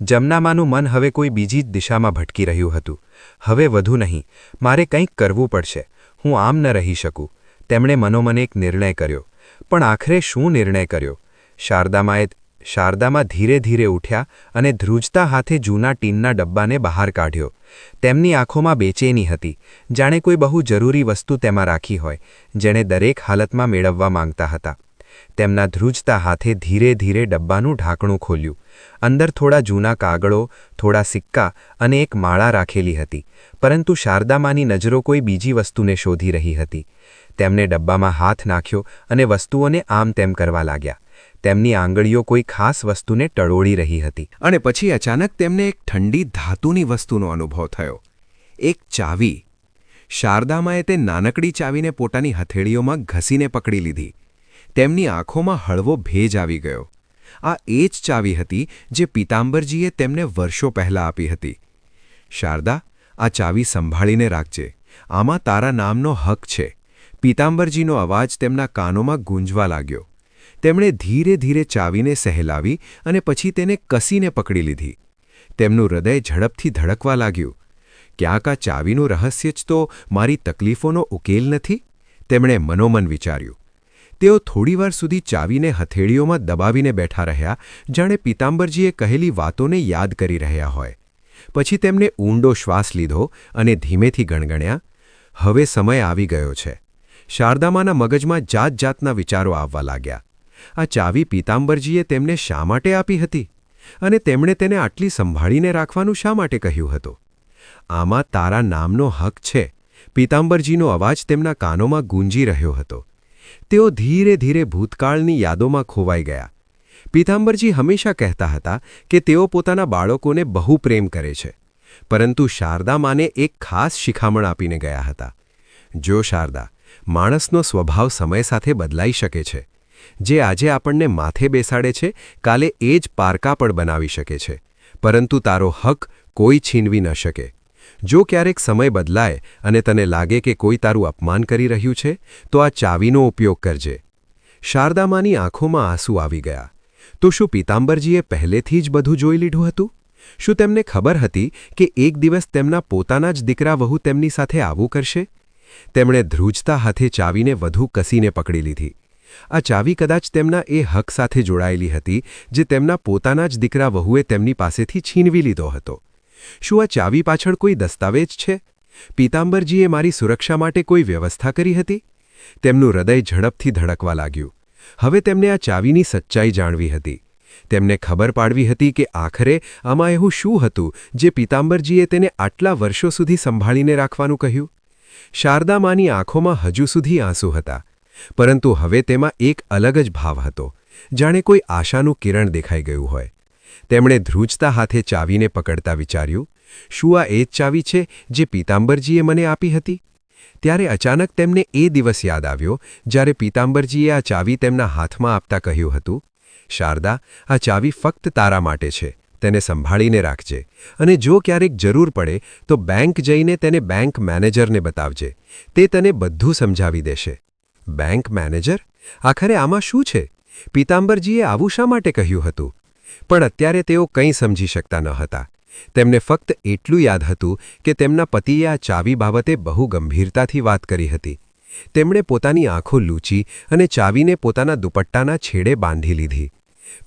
જમનામાનું મન હવે કોઈ બીજી જ દિશામાં ભટકી રહ્યું હતું. હવે વધુ નહીં, મારે કંઈક કરવું પડશે. હું આમ ન રહી શકું. તેમણે મનોમન એક નિર્ણય કર્યો. પણ આખરે શું નિર્ણય કર્યો? શારદામાં ધીરે ધીરે ઉઠ્યા અને ધ્રુજતા હાથે જૂના ટીનના ડબ્બાને બહાર કાઢ્યો. તેમની આંખોમાં બેચેની હતી, જાણે કોઈ બહુ જરૂરી વસ્તુ તેમાં રાખી હોય, જેણે દરેક હાલતમાં મેળવવા માંગતા હતા. તેમના ધ્રુજતા હાથે ધીરે ધીરે ડબ્બાનું ઢાંકણું ખોલ્યું. અંદર થોડા જૂના કાગળો, થોડા સિક્કા અને એક માળા રાખેલી હતી, પરંતુ શારદામાની નજરો કોઈ બીજી વસ્તુને શોધી રહી હતી. તેમણે ડબ્બામાં હાથ નાખ્યો અને વસ્તુઓને આમ તેમ કરવા લાગ્યા. તેમની આંગળીઓ કોઈ ખાસ વસ્તુને ટળોળી રહી હતી. અને પછી અચાનક તેમને એક ઠંડી ધાતુની વસ્તુનો અનુભવ થયો. એક ચાવી. શારદામાએ તે નાનકડી ચાવીને પોતાની હથેળીઓમાં ઘસીને પકડી લીધી. તેમની આંખોમાં હળવો ભેજ આવી ગયો. આ એ જ ચાવી હતી જે પીતાંબરજીએ તેમને વર્ષો પહેલાં આપી હતી. શારદા, આ ચાવી સંભાળીને રાખજે. આમાં તારા નામનો હક છે. પીતાંબરજીનો અવાજ તેમના કાનોમાં ગૂંજવા લાગ્યો. તેમણે ધીરે ધીરે ચાવીને સહેલાવી અને પછી તેને કસીને પકડી લીધી. તેમનું હૃદય ઝડપથી ધડકવા લાગ્યું. ક્યાંક આ ચાવીનું રહસ્ય જ તો મારી તકલીફોનો ઉકેલ નથી? તેમણે મનોમન વિચાર્યું. તેઓ થોડીવાર સુધી ચાવીને હથેળીઓમાં દબાવીને બેઠા રહ્યા, જાણે પીતાંબરજીએ કહેલી વાતોને યાદ કરી રહ્યા હોય. પછી તેમણે ઊંડો શ્વાસ લીધો અને ધીમેથી ગણગણ્યા, હવે સમય આવી ગયો છે. શારદામાના મગજમાં જાત જાતના વિચારો આવવા લાગ્યા. આ ચાવી પીતાંબરજીએ તેમને શા માટે આપી હતી? અને તેમણે તેને આટલી સંભાળીને રાખવાનું શા માટે કહ્યું હતું? આમાં તારા નામનો હક છે. પીતાંબરજીનો અવાજ તેમના કાનોમાં ગૂંજી રહ્યો હતો. તેઓ ધીરે ધીરે ભૂતકાળની યાદોમાં ખોવાઈ ગયા. પીતાંબરજી હંમેશા કહેતા હતા કે તેઓ પોતાના બાળકોને બહુ પ્રેમ કરે છે, પરંતુ શારદામાને એક ખાસ શિખામણ આપીને ગયા હતા. જો શારદા, માણસનો સ્વભાવ સમય સાથે બદલાઈ શકે છે. જે આજે આપણને માથે બેસાડે છે, કાલે એ જ પારકા પણ બનાવી શકે છે, પરંતુ તારો હક કોઈ છીનવી ન શકે. જો ક્યારેક સમય બદલાય અને તને લાગે કે કોઈ તારું અપમાન કરી રહ્યું છે, તો આ ચાવીનો ઉપયોગ કરજે. શારદામાની આંખોમાં આંસુ આવી ગયા. તો શું પીતાંબરજીએ પહેલેથી જ બધું જોઈ લીધું હતું? શું તેમને ખબર હતી કે એક દિવસ તેમના પોતાના જ દીકરા વહુ તેમની સાથે આવું કરશે? તેમણે ધ્રુજતા હાથે ચાવીને વધુ કસીને પકડી લીધી. આ ચાવી કદાચ તેમના એ હક સાથે જોડાયેલી હતી જે તેમના પોતાના જ દીકરા વહુએ તેમની પાસેથી છીનવી લીધો હતો. શું આ ચાવી પાછળ કોઈ દસ્તાવેજ છે? પીતાંબરજીએ મારી સુરક્ષા માટે કોઈ વ્યવસ્થા કરી હતી? તેમનું હૃદય ઝડપથી ધડકવા લાગ્યું. હવે તેમને આ ચાવીની સચ્ચાઈ જાણવી હતી. તેમને ખબર પાડવી હતી કે આખરે આમાં એવું શું હતું જે પીતાંબરજીએ તેને આટલા વર્ષો સુધી સંભાળીને રાખવાનું કહ્યું. શારદામાની આંખોમાં હજુ સુધી આંસુ હતા, પરંતુ હવે તેમાં એક અલગ જ ભાવ હતો, જાણે કોઈ આશાનું કિરણ દેખાઈ ગયું હોય. તેમણે ધ્રુજતા હાથે ચાવીને પકડતા વિચાર્યું, શું આ એ જ ચાવી છે જે પીતાંબરજીએ મને આપી હતી? ત્યારે અચાનક તેમને એ દિવસ યાદ આવ્યો જ્યારે પીતાંબરજીએ આ ચાવી તેમના હાથમાં આપતા કહ્યું હતું, શારદા, આ ચાવી ફક્ત તારા માટે છે. તેને સંભાળીને રાખજે, અને જો ક્યારેક જરૂર પડે તો બેંક જઈને તેને બેંક મેનેજરને બતાવજે. તે તને બધું સમજાવી દેશે. Bank manager? આખરે આમાં શું છે? પીતાંબરજીએ આવું શા માટે કહ્યું હતું? પણ અત્યારે તેઓ કંઈ સમજી શકતા ન હતા. તેમને ફક્ત એટલું યાદ હતું કે તેમના પતિએ આ ચાવી બાબતે બહુ ગંભીરતાથી વાત કરી હતી. તેમણે પોતાની આંખો લૂંચી અને ચાવીને પોતાના દુપટ્ટાના છેડે બાંધી લીધી.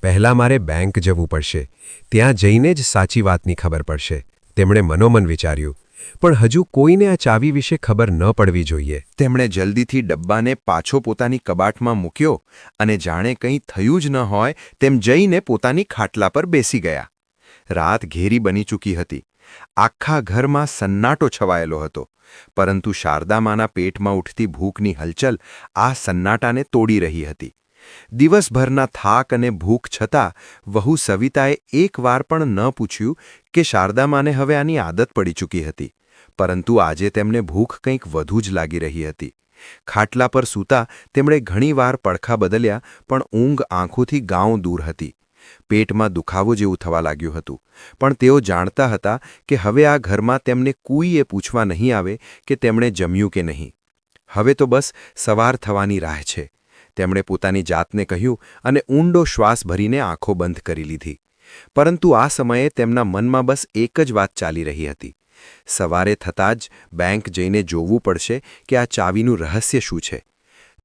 પહેલાં મારે બેંક જવું પડશે. ત્યાં જઈને જ સાચી વાતની ખબર પડશે, તેમણે મનોમન વિચાર્યું. પણ હજુ કોઈને આ ચાવી વિશે ખબર ન પડવી જોઈએ. તેમણે જલ્દીથી ડબ્બાને પાછો પોતાની કબાટમાં મૂક્યો અને જાણે કંઈ થયું જ ન હોય તેમ જઈને પોતાની ખાટલા પર બેસી ગયા. રાત ઘેરી બની ચૂકી હતી. આખા ઘરમાં સન્નાટો છવાયેલો હતો, પરંતુ શારદામાના પેટમાં ઉઠતી ભૂખની હલચલ આ સન્નાટાને તોડી રહી હતી. દિવસભરના થાક અને ભૂખ છતાં વહુ સવિતાએ એકવાર પણ ન પૂછ્યું કે શારદામાને હવે આની આદત પડી ચૂકી હતી, પરંતુ આજે તેમને ભૂખ કંઈક વધુ જ લાગી રહી હતી. ખાટલા પર સૂતા તેમણે ઘણીવાર પડખા બદલ્યા, પણ ઊંઘ આંખોથી ગાઉં દૂર હતી. પેટમાં દુખાવો જેવું થવા લાગ્યું હતું, પણ તેઓ જાણતા હતા કે હવે આ ઘરમાં તેમને કોઈએ પૂછવા નહીં આવે કે તેમણે જમ્યું કે નહીં. હવે તો બસ સવાર થવાની રાહ છે, તેમણે પોતાની જાતને કહ્યું અને ઊંડો શ્વાસ ભરીને આંખો બંધ કરી લીધી. પરંતુ આ સમયે તેમના મનમાં બસ એક જ વાત ચાલી રહી હતી. સવારે થતાં જ બેંક જઈને જોવું પડશે કે આ ચાવીનું રહસ્ય શું છે.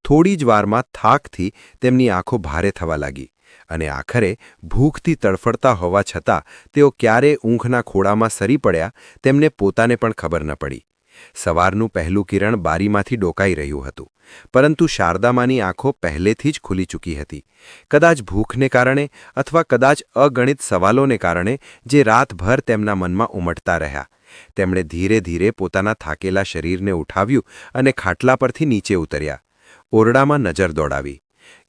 થોડી જ વારમાં થાકથી તેમની આંખો ભારે થવા લાગી અને આખરે ભૂખથી તડફડતા હોવા છતાં તેઓ ક્યારે ઊંઘના ખોળામાં સરી પડ્યા તેમને પોતાને પણ ખબર ન પડી. સવારનું પહેલું કિરણ બારીમાંથી ડોકાઈ રહ્યું હતું, પરંતુ શારદામાની આંખો પહેલેથી જ ખુલી ચૂકી હતી. કદાચ ભૂખને કારણે અથવા કદાચ અગણિત સવાલોને કારણે જે રાતભર તેમના મનમાં ઉમટતા રહ્યા. તેમણે ધીરે ધીરે પોતાના થાકેલા શરીરને ઉઠાવ્યું અને ખાટલા પરથી નીચે ઉતર્યા. ઓરડામાં નજર દોડાવી.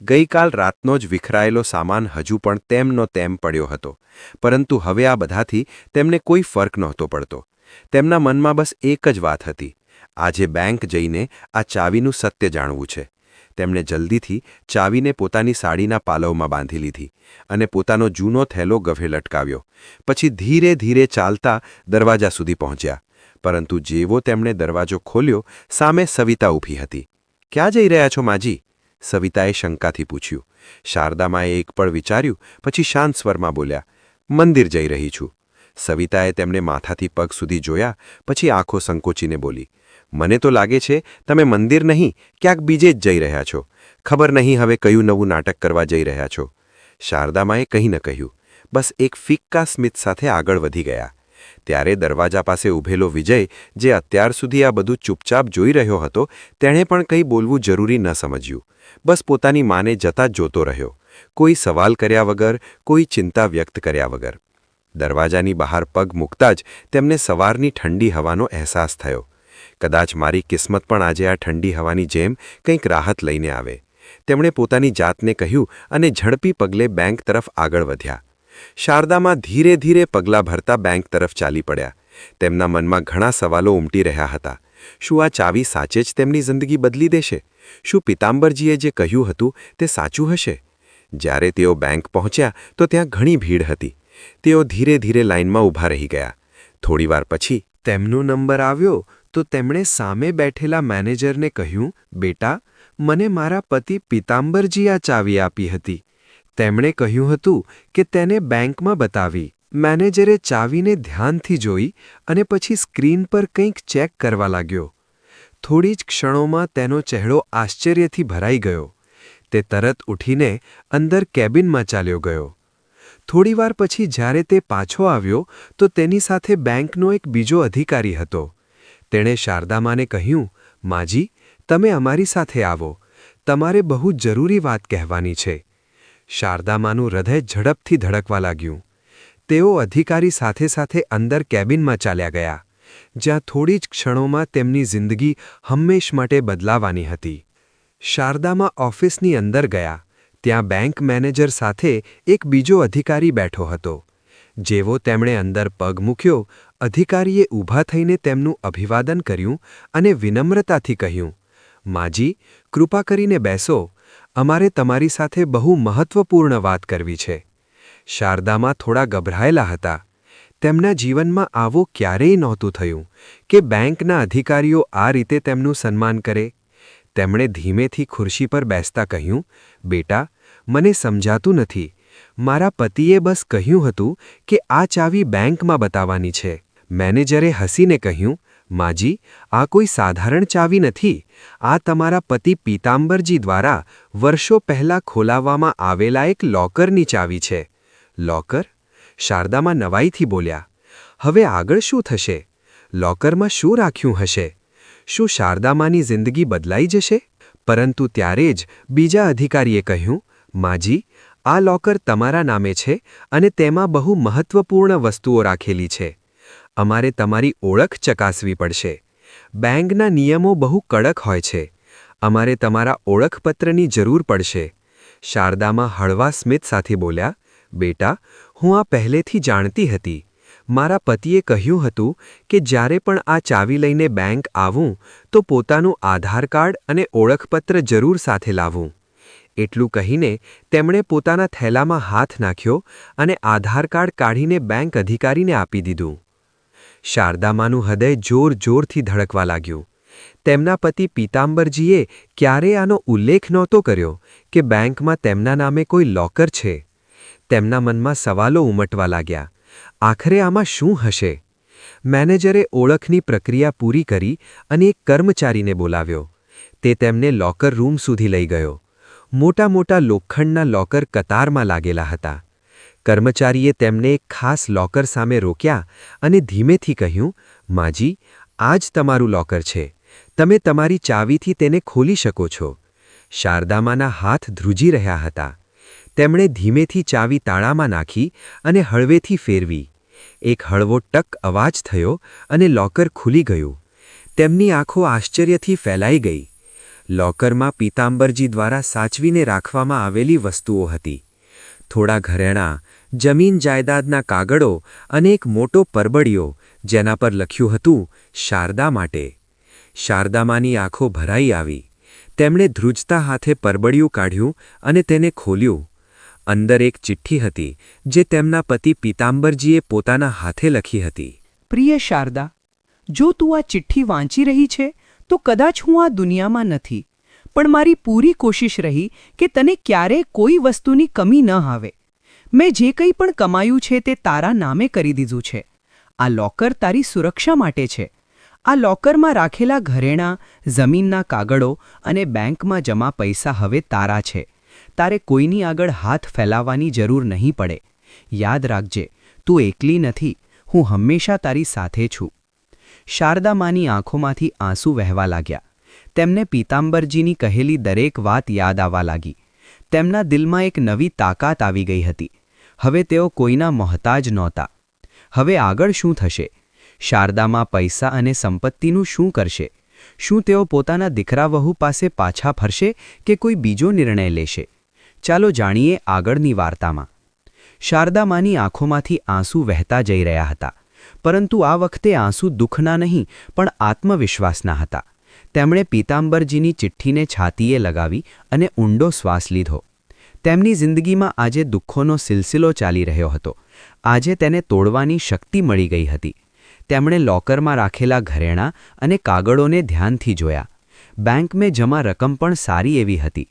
ગઈકાલ રાતનો જ વિખરાયેલો સામાન હજુ પણ તેમનો તેમ પડ્યો હતો, પરંતુ હવે આ બધાથી તેમને કોઈ ફરક નહોતો પડતો. તેમના મનમાં બસ એક જ વાત હતી: આજે બેંક જઈને આ ચાવીનું સત્ય જાણવું છે. તેમણે જલ્દીથી ચાવીને પોતાની સાડીના પાલવમાં બાંધી લીધી અને પોતાનો જૂનો થેલો ગભે લટકાવ્યો. પછી ધીરે ધીરે ચાલતા દરવાજા સુધી પહોંચ્યા, પરંતુ જેવો તેમણે દરવાજો ખોલ્યો, સામે સવિતા ઊભી હતી. ક્યાં જઈ રહ્યા છો માજી? સવિતાએ શંકાથી પૂછ્યું. શારદામાએ એક પળ વિચાર્યું, પછી શાંત સ્વરમાં બોલ્યા, મંદિર જઈ રહી છું. સવિતાએ તેમને માથાથી પગ સુધી જોયા, પછી આંખો સંકોચીને બોલી, મને તો લાગે છે તમે મંદિર નહીં, ક્યાંક બીજે જ જઈ રહ્યા છો. ખબર નહીં હવે કયું નવું નાટક કરવા જઈ રહ્યા છો. શારદામાએ કંઈ ન કહ્યું, બસ એક ફિક્કા સ્મિત સાથે આગળ વધી ગયા. ત્યારે દરવાજા પાસે ઊભેલો વિજય, જે અત્યાર સુધી આ બધું ચૂપચાપ જોઈ રહ્યો હતો, તેણે પણ કંઈ બોલવું જરૂરી ન સમજ્યું. બસ પોતાની માને જતા જ જોતો રહ્યો, કોઈ સવાલ કર્યા વગર, કોઈ ચિંતા વ્યક્ત કર્યા વગર. દરવાજાની બહાર પગ મૂકતા જ તેમને સવારની ઠંડી હવાનો અહેસાસ થયો. કદાચ મારી કિસ્મત પણ આજે આ ઠંડી હવાની જેમ કંઈક રાહત લઈને આવે. તેમણે પોતાની જાતને કહ્યું અને ઝડપી પગલે બેંક તરફ આગળ વધ્યા. શારદામાં ધીરે ધીરે પગલાં ભરતા બેંક તરફ ચાલી પડ્યા. તેમના મનમાં ઘણા સવાલો ઉમટી રહ્યા હતા. શું આ ચાવી સાચે જ તેમની જિંદગી બદલી દેશે? શું પિતાંબરજીએ જે કહ્યું હતું તે સાચું હશે? જ્યારે તેઓ બેંક પહોંચ્યા તો ત્યાં ઘણી ભીડ હતી. તેઓ ધીરે ધીરે લાઇનમાં ઊભા રહી ગયા. થોડીવાર પછી તેમનો નંબર આવ્યો તો તેમણે સામે બેઠેલા મેનેજરને કહ્યું, બેટા, મને મારા પતિ પિતાંબરજી આ ચાવી આપી હતી. તેમણે કહ્યું હતું કે તેને બેંકમાં બતાવી. મેનેજરે ચાવીને ધ્યાનથી જોઈ અને પછી સ્ક્રીન પર કંઈક ચેક કરવા લાગ્યો. થોડી જ ક્ષણોમાં તેનો ચહેરો આશ્ચર્યથી ભરાઈ ગયો. તે તરત ઉઠીને અંદર કેબિનમાં ચાલ્યો ગયો. થોડીવાર પછી જ્યારે તે પાછો આવ્યો તો તેની સાથે બેંકનો એક બીજો અધિકારી હતો. તેણે શારદામાને કહ્યું, માજી, તમે અમારી સાથે આવો. તમારે બહુ જરૂરી વાત કહેવાની છે. શારદામાનું હૃદય ઝડપથી ધડકવા લાગ્યું. તેઓ અધિકારી સાથે સાથે અંદર કેબિનમાં ચાલ્યા ગયા, જ્યાં થોડી જ ક્ષણોમાં તેમની જિંદગી હંમેશ માટે બદલાવાની હતી. શારદામાં ઓફિસની અંદર ગયા. ત્યાં બેંક મેનેજર સાથે એક બીજો અધિકારી બેઠો હતો. જેવો તેમણે અંદર પગ મૂક્યો, અધિકારીએ ઊભા થઈને તેમનું અભિવાદન કર્યું અને વિનમ્રતાથી કહ્યું, માજી, કૃપા કરીને બેસો. અમારે તમારી સાથે બહુ મહત્વપૂર્ણ વાત કરવી છે. શારદામાં થોડા ગભરાયેલા હતા. તેમના જીવનમાં આવું ક્યારેય નહોતું થયું કે બેંકના અધિકારીઓ આ રીતે તેમનું સન્માન કરે. તેમણે ધીમેથી ખુરશી પર બેસતા કહ્યું, બેટા, મને સમજાતું નથી. મારા પતિએ બસ કહ્યું હતું કે આ ચાવી બેંકમાં બતાવવાની છે. મેનેજરે હસીને કહ્યું, માજી, આ કોઈ સાધારણ ચાવી નથી. આ તમારા પતિ પિતાંબરજી દ્વારા વર્ષો પહેલાં ખોલાવવામાં આવેલા એક લોકરની ચાવી છે. લોકર? શારદામાં નવાઈથી બોલ્યા. હવે આગળ શું થશે? લોકરમાં શું રાખ્યું હશે? શું શારદામાની જિંદગી બદલાઈ જશે? પરંતુ ત્યારે જ બીજા અધિકારીએ કહ્યું, માજી, આ લોકર તમારા નામે છે અને તેમાં બહુ મહત્વપૂર્ણ વસ્તુઓ રાખેલી છે. અમારે તમારી ઓળખ ચકાસવી પડશે. બેંકના નિયમો બહુ કડક હોય છે. અમારે તમારા ઓળખપત્રની જરૂર પડશે. શારદામાં હળવા સ્મિત સાથે બોલ્યા, બેટા, હું આ પહેલેથી જાણતી હતી. મારા પતિએ કહ્યું હતું કે જ્યારે પણ આ ચાવી લઈને બેંક આવું તો પોતાનું આધાર કાર્ડ અને ઓળખપત્ર જરૂર સાથે લાવું. એટલું કહીને તેમણે પોતાના થેલામાં હાથ નાખ્યો અને આધાર કાર્ડ કાઢીને બેંક અધિકારીને આપી દીધું. શારદામાનું હૃદય જોર-જોરથી ધડકવા લાગ્યું. તેમના પતિ પિતાંબરજીએ ક્યારેય આનો ઉલ્લેખ નહોતો કર્યો કે બેંકમાં તેમના નામે કોઈ લોકર છે. તેમના મનમાં સવાલો ઉમટવા લાગ્યા. આખરે આમાં શું હશે? મેનેજરે ઓળખની પ્રક્રિયા પૂરી કરી અને એક કર્મચારીને બોલાવ્યો. તે તેમને લોકર રૂમ સુધી લઈ ગયો. મોટા મોટા લોખંડના લોકર કતારમાં લાગેલા હતા. કર્મચારીએ તેમને એક ખાસ લોકર સામે રોક્યા અને ધીમેથી કહ્યું, માજી, આ જ તમારું લોકર છે. તમે તમારી ચાવીથી તેને ખોલી શકો છો. શારદામાના હાથ ધ્રુજી રહ્યા હતા. તેમણે ધીમેથી ચાવી તાળામાં નાખી અને હળવેથી ફેરવી. એક હળવો ટક અવાજ થયો અને લોકર ખુલી ગયું. તેમની આંખો આશ્ચર્યથી ફેલાઈ ગઈ. લોકરમાં પીતાંબરજી દ્વારા સાચવીને રાખવામાં આવેલી વસ્તુઓ હતી. થોડા ઘરેણાં, જમીન જાયદાદના કાગળો અને એક મોટો પરબડિયો, જેના પર લખ્યું હતું, શારદા માટે. શારદામાની આંખો ભરાઈ આવી. તેમણે ધ્રુજતા હાથે પરબડિયું કાઢ્યું અને તેને ખોલ્યું. અંદર એક ચિઠ્ઠી હતી, જે તેમના પતિ પીતાંબરજીએ પોતાના હાથે લખી હતી. પ્રિય શારદા, જો તું આ ચિઠ્ઠી વાંચી રહી છે તો કદાચ હું આ દુનિયામાં નથી, પણ મારી પૂરી કોશિશ રહી કે તને ક્યારેય કોઈ વસ્તુની કમી ન આવે. મેં જે કંઈ પણ કમાયું છે તે તારા નામે કરી દીધું છે. આ લોકર તારી સુરક્ષા માટે છે. આ લોકરમાં રાખેલા ઘરેણાં, જમીનના કાગળો અને બેંકમાં જમા પૈસા હવે તારા છે. તારે કોઈની આગળ હાથ ફેલાવવાની જરૂર નહીં પડે. યાદ રાખજે, તું એકલી નથી, હું હંમેશા તારી સાથે છું. શારદામાની આંખોમાંથી આંસુ વહેવા લાગ્યા. તેમને પીતાંબરજીની કહેલી દરેક વાત યાદ આવવા લાગી. તેમના દિલમાં એક નવી તાકાત આવી ગઈ હતી. હવે તેઓ કોઈના મોહતાજ નહોતા. હવે આગળ શું થશે? શારદામાં પૈસા અને સંપત્તિનું શું કરશે? શું તેઓ પોતાના દીકરા વહુ પાસે પાછા ફરશે કે કોઈ બીજો નિર્ણય લેશે? ચાલો જાણીએ આગળની વાર્તામાં. શારદામાની આંખોમાંથી આંસુ વહેતા જઈ રહ્યા હતા. પરંતુ આ વખતે આંસુ દુઃખના નહીં પણ આત્મવિશ્વાસના હતા. તેમણે પીતાંબરજીની ચિઠ્ઠીને છાતીએ લગાવી અને ઊંડો શ્વાસ લીધો. તેમની જિંદગીમાં આજે દુઃખોનો સિલસિલો ચાલી રહ્યો હતો. આજે તેને તોડવાની શક્તિ મળી ગઈ હતી. તેમણે લોકરમાં રાખેલા ઘરેણાં અને કાગળોને ધ્યાનથી જોયા. બેંકમાં જમા રકમ પણ સારી એવી હતી.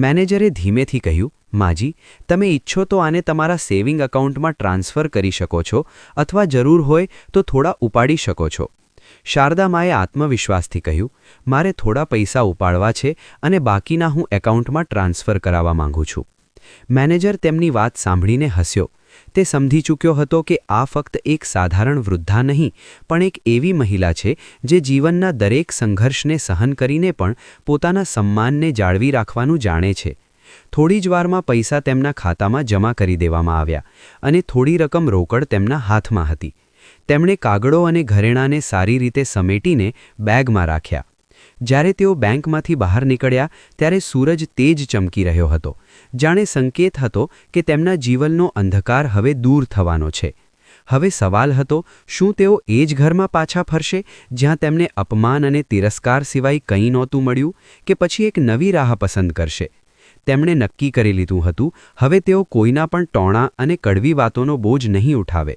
મેનેજરે ધીમેથી કહ્યું, માજી, તમે ઈચ્છો તો આને તમારા સેવિંગ એકાઉન્ટમાં ટ્રાન્સફર કરી શકો છો અથવા જરૂર હોય તો થોડા ઉપાડી શકો છો. શારદામાએ આત્મવિશ્વાસથી કહ્યું, મારે થોડા પૈસા ઉપાડવા છે અને બાકીના હું એકાઉન્ટમાં ટ્રાન્સફર કરાવવા માંગુ છું. મેનેજર તેમની વાત સાંભળીને હસ્યો. તે સમજી ચૂક્યો હતો કે આ ફક્ત એક સાધારણ વૃદ્ધા નહીં પણ એક એવી મહિલા છે જે જીવનના દરેક સંઘર્ષને સહન કરીને પણ પોતાના સન્માનને જાળવી રાખવાનું જાણે છે. થોડી જ વારમાં પૈસા તેમના ખાતામાં જમા કરી દેવામાં આવ્યા અને થોડી રકમ રોકડ તેમના હાથમાં હતી. તેમણે કાગળો અને ઘરેણાંને સારી રીતે સમેટીને બેગમાં રાખ્યા. જ્યારે તેઓ બેંકમાંથી બહાર નીકળ્યા ત્યારે સૂરજ તેજ ચમકી રહ્યો હતો. જાણે સંકેત હતો કે તેમના જીવનનો અંધકાર હવે દૂર થવાનો છે. હવે સવાલ હતો, શું તેઓ એ જ ઘરમાં પાછા ફરશે જ્યાં તેમને અપમાન અને તિરસ્કાર સિવાય કંઈ નહોતું મળ્યું, કે પછી એક નવી રાહ પસંદ કરશે? તેમણે નક્કી કરી લીધું હતું, હવે તેઓ કોઈના પણ ટોણા અને કડવી વાતોનો બોજ નહીં ઉઠાવે.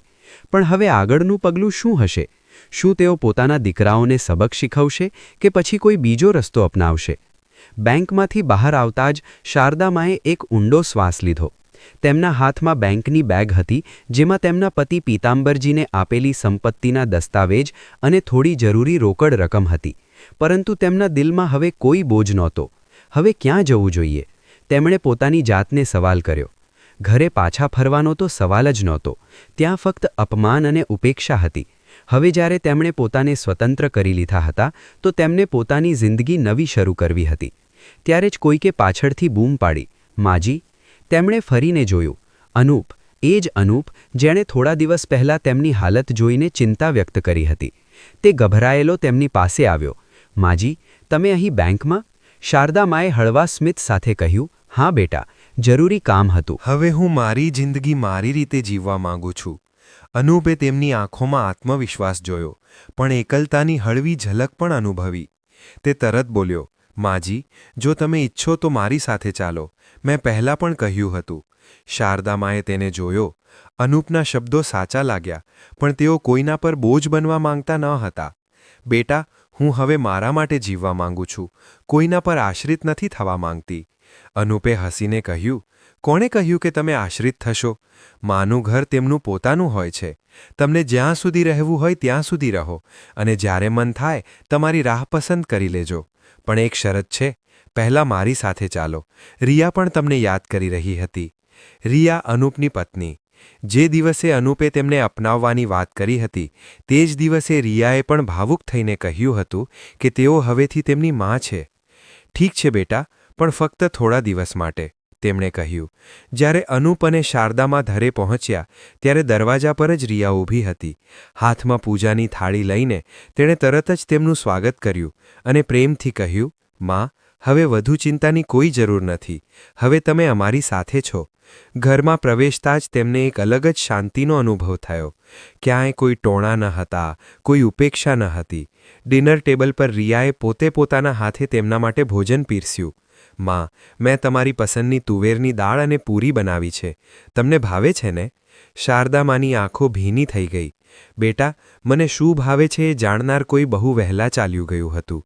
પણ હવે આગળનું પગલું શું હશે? શું તેઓ પોતાના દીકરાઓને સબક શીખવશે કે પછી કોઈ બીજો રસ્તો અપનાવશે? બેંકમાંથી બહાર આવતા જ શારદામાએ એક ઊંડો શ્વાસ લીધો. તેમના હાથમાં બેંકની બેગ હતી, જેમાં તેમના પતિ પીતાંબરજીને આપેલી સંપત્તિના દસ્તાવેજ અને થોડી જરૂરી રોકડ રકમ હતી. પરંતુ તેમના દિલમાં હવે કોઈ બોજ નહોતો. હવે ક્યાં જવું જોઈએ? તેમણે પોતાની જાતને સવાલ કર્યો. ઘરે પાછા ફરવાનો તો સવાલ જ નહોતો. ત્યાં ફક્ત અપમાન અને ઉપેક્ષા હતી. હવે જ્યારે તેમણે પોતાને સ્વતંત્ર કરી લીધા હતા તો તેમને પોતાની જિંદગી નવી શરૂ કરવી હતી. ત્યારે જ કોઈકે પાછળથી બૂમ પાડી, માજી. તેમણે ફરીને જોયું. અનૂપ, એ જ અનૂપ જેણે થોડા દિવસ પહેલાં તેમની હાલત જોઈને ચિંતા વ્યક્ત કરી હતી. તે ગભરાયેલો તેમની પાસે આવ્યો. માજી, તમે અહીં બેંકમાં? શારદામાએ હળવા સ્મિત સાથે કહ્યું, હા બેટા, જરૂરી કામ હતું. હવે હું મારી જિંદગી મારી રીતે જીવવા માંગુ છું. અનૂપે તેમની આંખોમાં આત્મવિશ્વાસ જોયો, પણ એકલતાની હળવી ઝલક પણ અનુભવી. તે તરત બોલ્યો, માજી, જો તમે ઈચ્છો તો મારી સાથે ચાલો. મેં પહેલાં પણ કહ્યું હતું. શારદામાએ તેને જોયો. અનૂપના શબ્દો સાચા લાગ્યા, પણ તેઓ કોઈના પર બોજ બનવા માંગતા ન હતા. બેટા, હું હવે મારા માટે જીવવા માંગુ છું, કોઈના પર આશ્રિત નથી થવા માંગતી. અનૂપે હસીને કહ્યું, કોણે કહ્યું કે તમે આશ્રિત થશો? માનું ઘર તેમનું પોતાનું હોય છે. તમને જ્યાં સુધી રહેવું હોય ત્યાં સુધી રહો અને જ્યારે મન થાય તમારી રાહ પસંદ કરી લેજો. પણ એક શરત છે, પહેલાં મારી સાથે ચાલો. રિયા પણ તમને યાદ કરી રહી હતી. રિયા અનૂપની પત્ની. જે દિવસે અનૂપે તેમને અપનાવવાની વાત કરી હતી તે જ દિવસે રિયાએ પણ ભાવુક થઈને કહ્યું હતું કે તેઓ હવેથી તેમની માં છે. ઠીક છે બેટા, પણ ફક્ત થોડા દિવસ માટે, તેમણે કહ્યું. જ્યારે અનૂપ અને શારદામાં ઘરે પહોંચ્યા ત્યારે દરવાજા પર જ રિયા ઊભી હતી. હાથમાં પૂજાની થાળી લઈને તેણે તરત જ તેમનું સ્વાગત કર્યું અને પ્રેમથી કહ્યું, માં, હવે વધુ ચિંતાની કોઈ જરૂર નથી. હવે તમે અમારી સાથે છો. ઘરમાં પ્રવેશતા જ તેમને એક અલગ જ શાંતિનો અનુભવ થયો. ક્યાંય કોઈ ટોણા ન હતા, કોઈ ઉપેક્ષા ન હતી. ડિનર ટેબલ પર રિયાએ પોતે પોતાના હાથે તેમના માટે ભોજન પીરસ્યું. માં, મેં તમારી પસંદની તુવેરની દાળ અને પૂરી બનાવી છે. તમને ભાવે છે ને? શારદામાની આંખો ભીની થઈ ગઈ. બેટા, મને શું ભાવે છે એ જાણનાર કોઈ બહુ વહેલા ચાલ્યું ગયું હતું.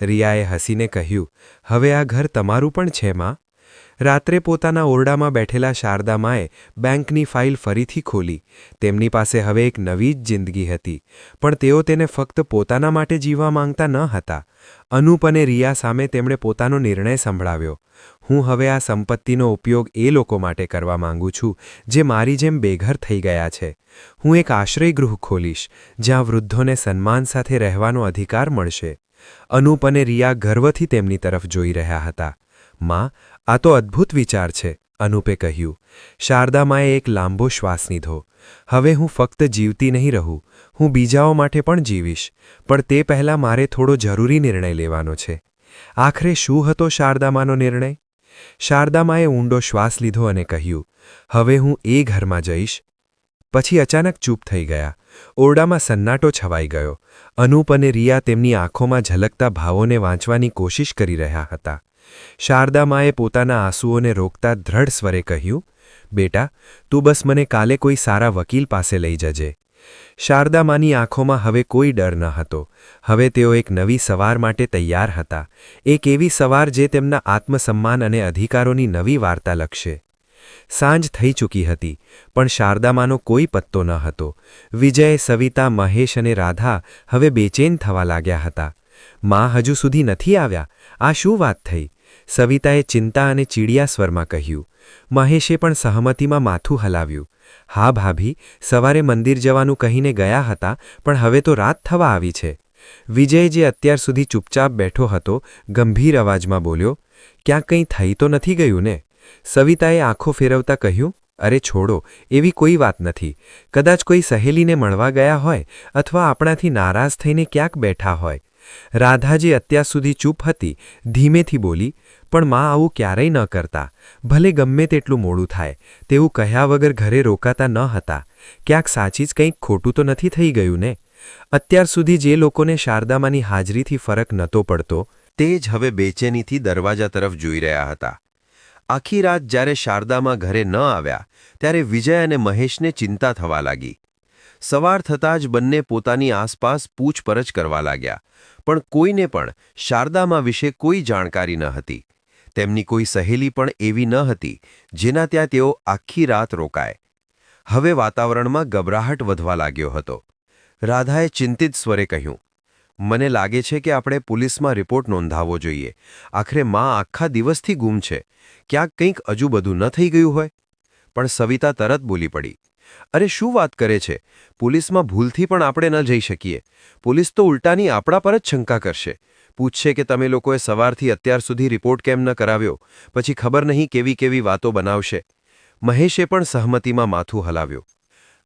રિયાએ હસીને કહ્યું, હવે આ ઘર તમારું પણ છે માં. રાત્રે પોતાના ઓરડામાં બેઠેલા શારદામાએ બેંકની ફાઇલ ફરીથી ખોલી. તેમની પાસે હવે એક નવી જ જિંદગી હતી, પણ તેઓ તેને ફક્ત પોતાના માટે જીવવા માંગતા ન હતા. અનૂપ અને રિયા સામે તેમણે પોતાનો નિર્ણય સંભળાવ્યો. હું હવે આ સંપત્તિનો ઉપયોગ એ લોકો માટે કરવા માંગુ છું જે મારી જેમ બેઘર થઈ ગયા છે. હું એક આશ્રયગૃહ ખોલીશ જ્યાં વૃદ્ધોને સન્માન સાથે રહેવાનો અધિકાર મળશે. અનૂપ અને રિયા ગર્વથી તેમની તરફ જોઈ રહ્યા હતા. માં, આ તો અદ્ભુત વિચાર છે, અનૂપે કહ્યું. શારદામાએ એક લાંબો શ્વાસ લીધો. હવે હું ફક્ત જીવતી નહીં રહું, હું બીજાઓ માટે પણ જીવીશ. પણ તે પહેલાં મારે થોડો જરૂરી નિર્ણય લેવાનો છે. આખરે શું હતો શારદામાનો નિર્ણય? શારદામાએ ઊંડો શ્વાસ લીધો અને કહ્યું, હવે હું એ ઘરમાં જઈશ. પછી અચાનક ચૂપ થઈ ગયા. ઓરડામાં સન્નાટો છવાઈ ગયો. અનૂપ અને રિયા તેમની આંખોમાં ઝલકતા ભાવોને વાંચવાની કોશિશ કરી રહ્યા હતા. શારદામાએ પોતાના આંસુઓને રોકતા દ્રઢ સ્વરે કહ્યું, બેટા, તું બસ મને કાલે કોઈ સારા વકીલ પાસે લઈ જજે. શારદામાની આંખોમાં હવે કોઈ ડર ન હતો. હવે તેઓ એક નવી સવાર માટે તૈયાર હતા. એક એવી સવાર જે તેમના આત્મસન્માન અને અધિકારોની નવી વાર્તા લખશે. સાંજ થઈ ચૂકી હતી, પણ શારદામાનો કોઈ પત્તો ન હતો. વિજય, સવિતા, મહેશ અને રાધા હવે બેચેન થવા લાગ્યા હતા. માં હજુ સુધી નથી આવ્યા? આ શું વાત થઈ? સવિતાએ ચિંતા અને ચીડિયા સ્વરમાં કહ્યું. મહેશે પણ સહમતિમાં માથું હલાવ્યું. હા ભાભી, સવારે મંદિર જવાનું કહીને ગયા હતા, પણ હવે તો રાત થવા આવી છે. વિજય, જે અત્યાર સુધી ચૂપચાપ બેઠો હતો, ગંભીર અવાજમાં બોલ્યો, ક્યાંક કંઈ થઈ તો નથી ગયું ને? સવિતાએ આંખો ફેરવતા કહ્યું, અરે છોડો, એવી કોઈ વાત નથી. કદાચ કોઈ સહેલીને મળવા ગયા હોય અથવા આપણાથી નારાજ થઈને ક્યાંક બેઠા હોય. રાધા, જે અત્યાર સુધી ચૂપ હતી, ધીમેથી બોલી, પણ માં આવું ક્યારેય ન કરતા. ભલે ગમે તેટલું મોડું થાય, તેવું કહ્યા વગર ઘરે રોકાતા ન હતા. ક્યાંક સાચી જ કંઈક ખોટું તો નથી થઈ ગયું ને? અત્યાર સુધી જે લોકોને શારદામાની હાજરીથી ફરક નહોતો પડતો, તે જ હવે બેચેનીથી દરવાજા તરફ જોઈ રહ્યા હતા. આખી રાત જ્યારે શારદામાં ઘરે ન આવ્યા ત્યારે વિજય અને મહેશને ચિંતા થવા લાગી. સવાર થતાં જ બંને પોતાની આસપાસ પૂછપરછ કરવા લાગ્યા, પણ કોઈને પણ શારદામાં વિશે કોઈ જાણકારી ન હતી. તેમની કોઈ સહેલી પણ એવી ન હતી જેના ત્યાં તેઓ આખી રાત રોકાય. હવે વાતાવરણમાં ગભરાહટ વધવા લાગ્યો હતો. રાધાએ ચિંતિત સ્વરે કહ્યું, મને લાગે છે કે આપણે પોલીસમાં રિપોર્ટ નોંધાવવો જોઈએ. આખરે માં આખા દિવસથી ગુમ છે. ક્યાંક કંઈક હજુ બધું ન થઈ ગયું હોય? પણ સવિતા તરત બોલી પડી, અરે શું વાત કરે છે? પોલીસમાં ભૂલથી પણ આપણે ન જઈ શકીએ. પોલીસ તો ઉલટાની આપણા પર જ શંકા કરશે. પૂછશે કે તમે લોકોએ સવારથી અત્યાર સુધી રિપોર્ટ કેમ ન કરાવ્યો. પછી ખબર નહીં કેવી કેવી વાતો બનાવશે. મહેશે પણ સહમતિમાં માથું હલાવ્યું.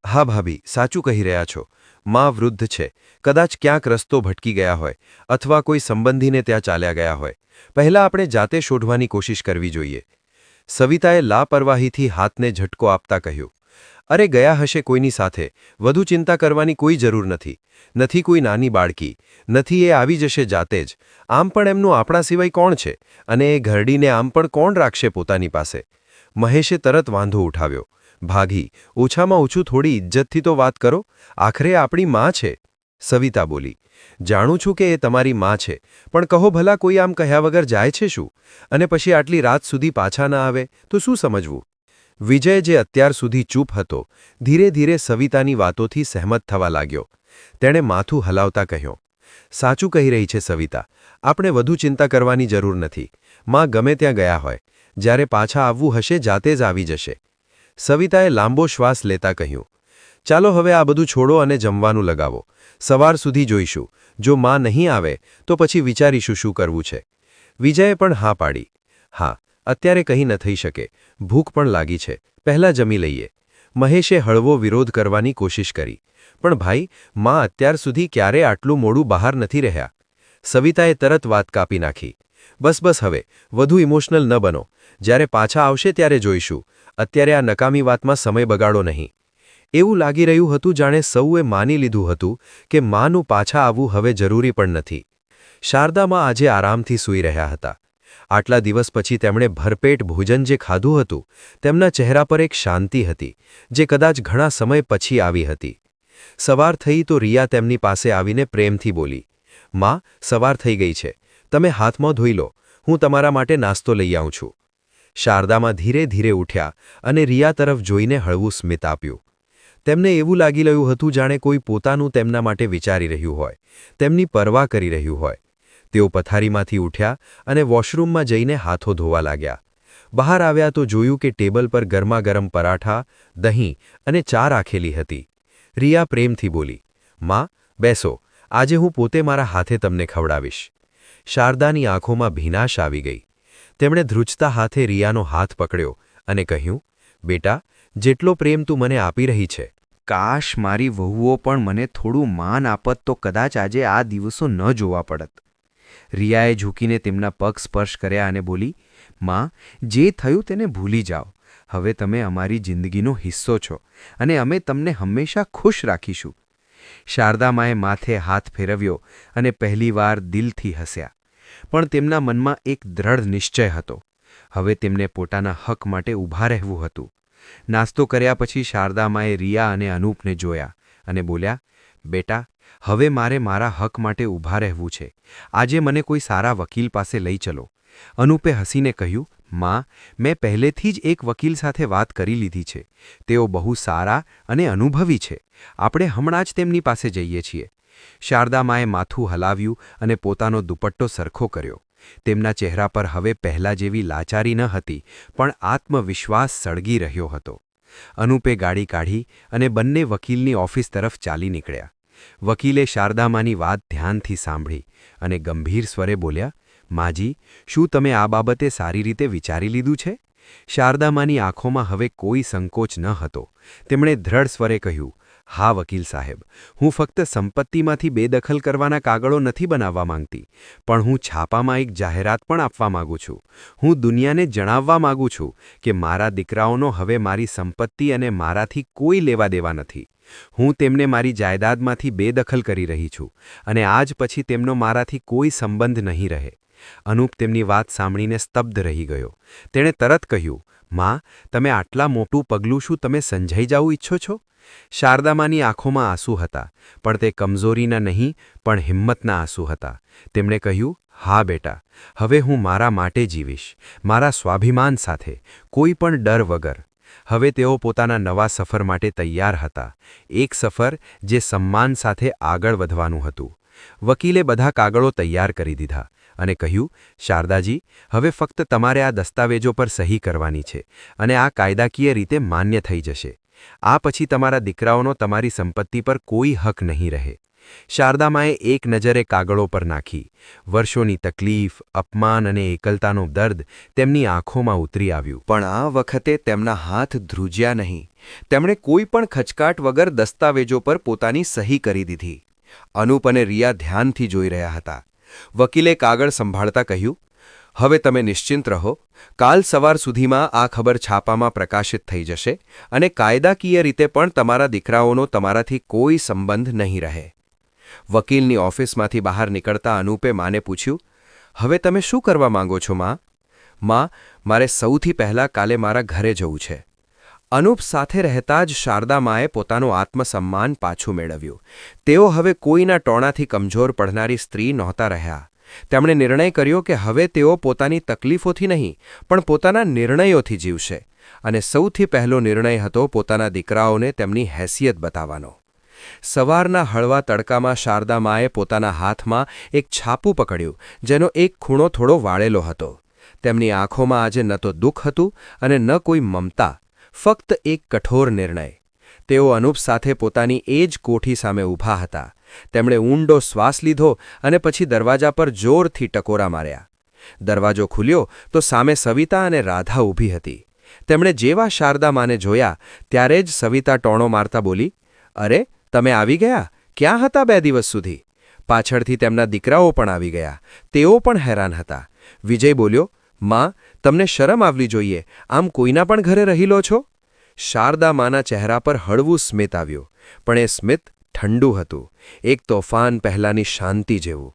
હા ભાભી, સાચું કહી રહ્યા છો. માં વૃદ્ધ છે. કદાચ ક્યાંક રસ્તો ભટકી ગયા હોય અથવા કોઈ સંબંધીને ત્યાં ચાલ્યા ગયા હોય. પહેલાં આપણે જાતે શોધવાની કોશિશ કરવી જોઈએ. સવિતાએ લાપરવાહીથી હાથને ઝટકો આપતા કહ્યું, અરે ગયા હશે કોઈની સાથે. વધુ ચિંતા કરવાની કોઈ જરૂર નથી. નથી કોઈ નાની બાળકી. નથી, એ આવી જશે જાતે જ. આમ પણ એમનું આપણા સિવાય કોણ છે? અને એ ઘરડીને આમ પણ કોણ રાખશે પોતાની પાસે? મહેશે તરત વાંધો ઉઠાવ્યો. ભાગી, ઓછામાં ઓછું થોડી ઇજ્જતથી તો વાત કરો. આખરે આપણી માં છે. સવિતા બોલી, જાણું છું કે એ તમારી માં છે, પણ કહો ભલા કોઈ આમ કહ્યા વગર જાય છે શું? અને પછી આટલી રાત સુધી પાછા ન આવે તો શું સમજવું? વિજય, જે અત્યાર સુધી ચૂપ હતો, ધીરે ધીરે સવિતાની વાતોથી સહેમત થવા લાગ્યો. તેણે માથું હલાવતા કહ્યું, સાચું કહી રહી છે સવિતા. આપણે વધુ ચિંતા કરવાની જરૂર નથી. માં ગમે ત્યાં ગયા હોય, જ્યારે પાછા આવવું હશે જાતે જ આવી જશે. સવિતાએ લાંબો શ્વાસ લેતા કહ્યું, ચાલો હવે આ બધું છોડો અને જમવાનું લગાવો. સવાર સુધી જોઈશું. જો માં નહીં આવે તો પછી વિચારીશું શું કરવું છે. વિજયે પણ હા પાડી. હા, અત્યારે કંઈ ન થઈ શકે. ભૂખ પણ લાગી છે. પહેલાં જમી લઈએ. મહેશે હળવો વિરોધ કરવાની કોશિશ કરી. પણ ભાઈ, માં અત્યાર સુધી ક્યારે આટલું મોડું બહાર નથી રહ્યા. સવિતાએ તરત વાત કાપી નાખી. બસ હવે, વધુ ઇમોશનલ ન બનો. જ્યારે પાછા આવશે ત્યારે જોઈશું. અત્યારે આ નકામી વાતમાં સમય બગાડો નહીં. એવું લાગી રહ્યું હતું જાણે સૌએ માની લીધું હતું કે માનું પાછા આવવું હવે જરૂરી પણ નથી. શારદામાં આજે આરામથી સૂઈ રહ્યા હતા. આટલા દિવસ પછી તેમણે ભરપેટ ભોજન જે ખાધું હતું, તેમના ચહેરા પર એક શાંતિ હતી, જે કદાચ ઘણા સમય પછી આવી હતી. સવાર થઈ તો રિયા તેમની પાસે આવીને પ્રેમથી બોલી, માં, સવાર થઈ ગઈ છે. તમે હાથમાં ધોઈ લો. હું તમારા માટે નાસ્તો લઈ આવું છું. શારદામાં ધીરે ધીરે ઉઠ્યા અને રિયા તરફ જોઈને હળવું સ્મિત આપ્યું. તેમને એવું લાગી રહ્યું હતું જાણે કોઈ પોતાનું તેમના માટે વિચારી રહ્યું હોય, તેમની પરવા કરી રહ્યું હોય. તેઓ પથારીમાંથી ઉઠ્યા અને વોશરૂમમાં જઈને હાથો ધોવા લાગ્યા. બહાર આવ્યા તો જોયું કે ટેબલ પર ગરમાગરમ પરાઠા, દહીં અને ચા રાખેલી હતી. રિયા પ્રેમથી બોલી, માં, બેસો. આજે હું પોતે મારા હાથે તમને ખવડાવીશ. શારદાની આંખોમાં ભીનાશ આવી ગઈ. તેમણે ધ્રુજતા હાથે રિયાનો હાથ પકડ્યો અને કહ્યું, બેટા, જેટલો પ્રેમ તું મને આપી રહી છે, કાશ મારી વહુઓ પણ મને થોડું માન આપત તો કદાચ આજે આ દિવસો ન જોવા પડત. રિયાએ ઝૂકીને તેમના પગ સ્પર્શ કર્યા અને બોલી, માં, જે થયું તેને ભૂલી જાઓ. હવે તમે અમારી જિંદગીનો હિસ્સો છો અને અમે તમને હંમેશા ખુશ રાખીશું. શારદામાએ માથે હાથ ફેરવ્યો અને પહેલીવાર દિલથી હસ્યા. પણ તેમના મનમાં એક દ્રઢ નિશ્ચય હતો. હવે તેમને પોતાના હક માટે ઊભા રહેવું હતું. નાસ્તો કર્યા પછી શારદામાએ રિયા અને અનૂપને જોયા અને બોલ્યા, બેટા, હવે મારે મારા હક માટે ઊભા રહેવું છે. આજે મને કોઈ સારા વકીલ પાસે લઈ ચલો. અનૂપે હસીને કહ્યું, માં, મેં પહેલેથી જ એક વકીલ સાથે વાત કરી લીધી છે. તેઓ બહુ સારા અને અનુભવી છે. આપણે હમણાં જ તેમની પાસે જઈએ છીએ. શારદામાએ માથું હલાવ્યું અને પોતાનો દુપટ્ટો સરખો કર્યો. તેમના ચહેરા પર હવે પહેલા જેવી લાચારી ન હતી, પણ આત્મવિશ્વાસ સળગી રહ્યો હતો. અનૂપે ગાડી કાઢી અને બંને વકીલની ઓફિસ તરફ ચાલી નીકળ્યા. વકીલે શારદામાની વાત ધ્યાનથી સાંભળી અને ગંભીર સ્વરે બોલ્યા, માજી, શું તમે આ બાબતે સારી રીતે વિચારી લીધું છે? શારદામાની આંખોમાં હવે કોઈ સંકોચ ન હતો. તેમણે દ્રઢ સ્વરે કહ્યું, હા વકીલ સાહેબ, હું ફક્ત સંપત્તિમાંથી બેદખલ કરવાના કાગળો નથી બનાવવા માંગતી, પણ હું છાપામાં એક જાહેરાત પણ આપવા માંગુ છું. હું દુનિયાને જણાવવા માંગુ છું કે મારા દીકરાઓનો હવે મારી સંપત્તિ અને મારાથી કોઈ લેવા દેવા નથી. હું તેમને મારી જાયદાદમાંથી બેદખલ કરી રહી છું અને આજ પછી તેમનો મારાથી કોઈ સંબંધ નહીં રહે. અનૂપ તેમની વાત સાંભળીને સ્તબ્ધ રહી ગયો. તેણે તરત કહ્યું, માં, તમે આટલા મોટું પગલું શું તમે સમજાઈ જવું ઈચ્છો છો? શારદામાની આંખોમાં આંસુ હતા, પણ તે કમજોરીના નહીં પણ હિંમતના આંસુ હતા. તેમણે કહ્યું, હા બેટા, હવે હું મારા માટે જીવીશ, મારા સ્વાભિમાન સાથે, કોઈ પણ ડર વગર. હવે તેઓ પોતાના નવા સફર માટે તૈયાર હતા. એક સફર જે સન્માન સાથે આગળ વધવાનું હતું. વકીલે બધા કાગળો તૈયાર કરી દીધા અને કહ્યું, શારદાજી, હવે ફક્ત તમારે આ દસ્તાવેજો પર સહી કરવાની છે અને આ કાયદાકીય રીતે માન્ય થઈ જશે. આ પછી તમારા દીકરાઓનો તમારી સંપત્તિ પર કોઈ હક નહીં રહે. શારદામાએ એક નજરે કાગળો પર નાખી. વર્ષોની તકલીફ, અપમાન અને એકલતાનો દર્દ તેમની આંખોમાં ઉતરી આવ્યું. પણ આ વખતે તેમના હાથ ધ્રુજ્યા નહીં. તેમણે કોઈ પણ ખચકાટ વગર દસ્તાવેજો પર પોતાની સહી કરી દીધી. અનૂપ અને રિયા ધ્યાનથી જોઈ રહ્યા હતા. વકીલે કાગળ સંભાળતા કહ્યું, હવે તમે નિશ્ચિંત રહો. કાલ સવાર સુધીમાં આ ખબર છાપામાં પ્રકાશિત થઈ જશે અને કાયદાકીય રીતે પણ તમારા દીકરાઓનો તમારાથી કોઈ સંબંધ નહીં રહે. વકીલની ઓફિસમાંથી બહાર નીકળતા અનૂપે માને પૂછ્યું, હવે તમે શું કરવા માંગો છો માં? માં, મારે સૌથી પહેલાં કાલે મારા ઘરે જવું છે. અનૂપ સાથે રહેતા જ શારદામાએ પોતાનું આત્મસન્માન પાછું મેળવ્યું. તેઓ હવે કોઈના ટોણાથી કમજોર પડનારી સ્ત્રી નહોતા રહ્યા. તેમણે નિર્ણય કર્યો કે હવે તેઓ પોતાની તકલીફોથી નહીં પણ પોતાના નિર્ણયોથી જીવશે. અને સૌથી પહેલો નિર્ણય હતો પોતાના દીકરાઓને તેમની હેસિયત બતાવવાનો. સવારના હળવા તડકામાં શારદા માએ પોતાના હાથમાં એક છાપું પકડ્યું જેનો એક ખૂણો થોડો વાળેલો હતો. તેમની આંખોમાં આજે ન તો દુઃખ હતું અને ન કોઈ મમતા, ફક્ત એક કઠોર નિર્ણય. તેઓ અનુપ સાથે પોતાની એ જ કોઠી સામે ઊભા હતા. તેમણે ઊંડો શ્વાસ લીધો અને પછી દરવાજા પર જોરથી ટકોરા માર્યા. દરવાજો ખુલ્યો તો સામે સવિતા અને રાધા ઊભી હતી. તેમણે જેવા શારદા માને જોયા ત્યારે જ સવિતા ટોણો મારતા બોલી, અરે, તમે આવી ગયા? ક્યાં હતા 2 દિવસ સુધી? પાછળથી તેમના દીકરાઓ પણ આવી ગયા. તેઓ પણ હેરાન હતા. વિજય બોલ્યો, માં, તમને શરમ આવવી જોઈએ, આમ કોઈના પણ ઘરે રહી લો છો? શારદા માના ચહેરા પર હળવું સ્મિત આવ્યું, પણ એ સ્મિત ઠંડુ હતું, એક તોફાન પહેલાંની શાંતિ જેવું.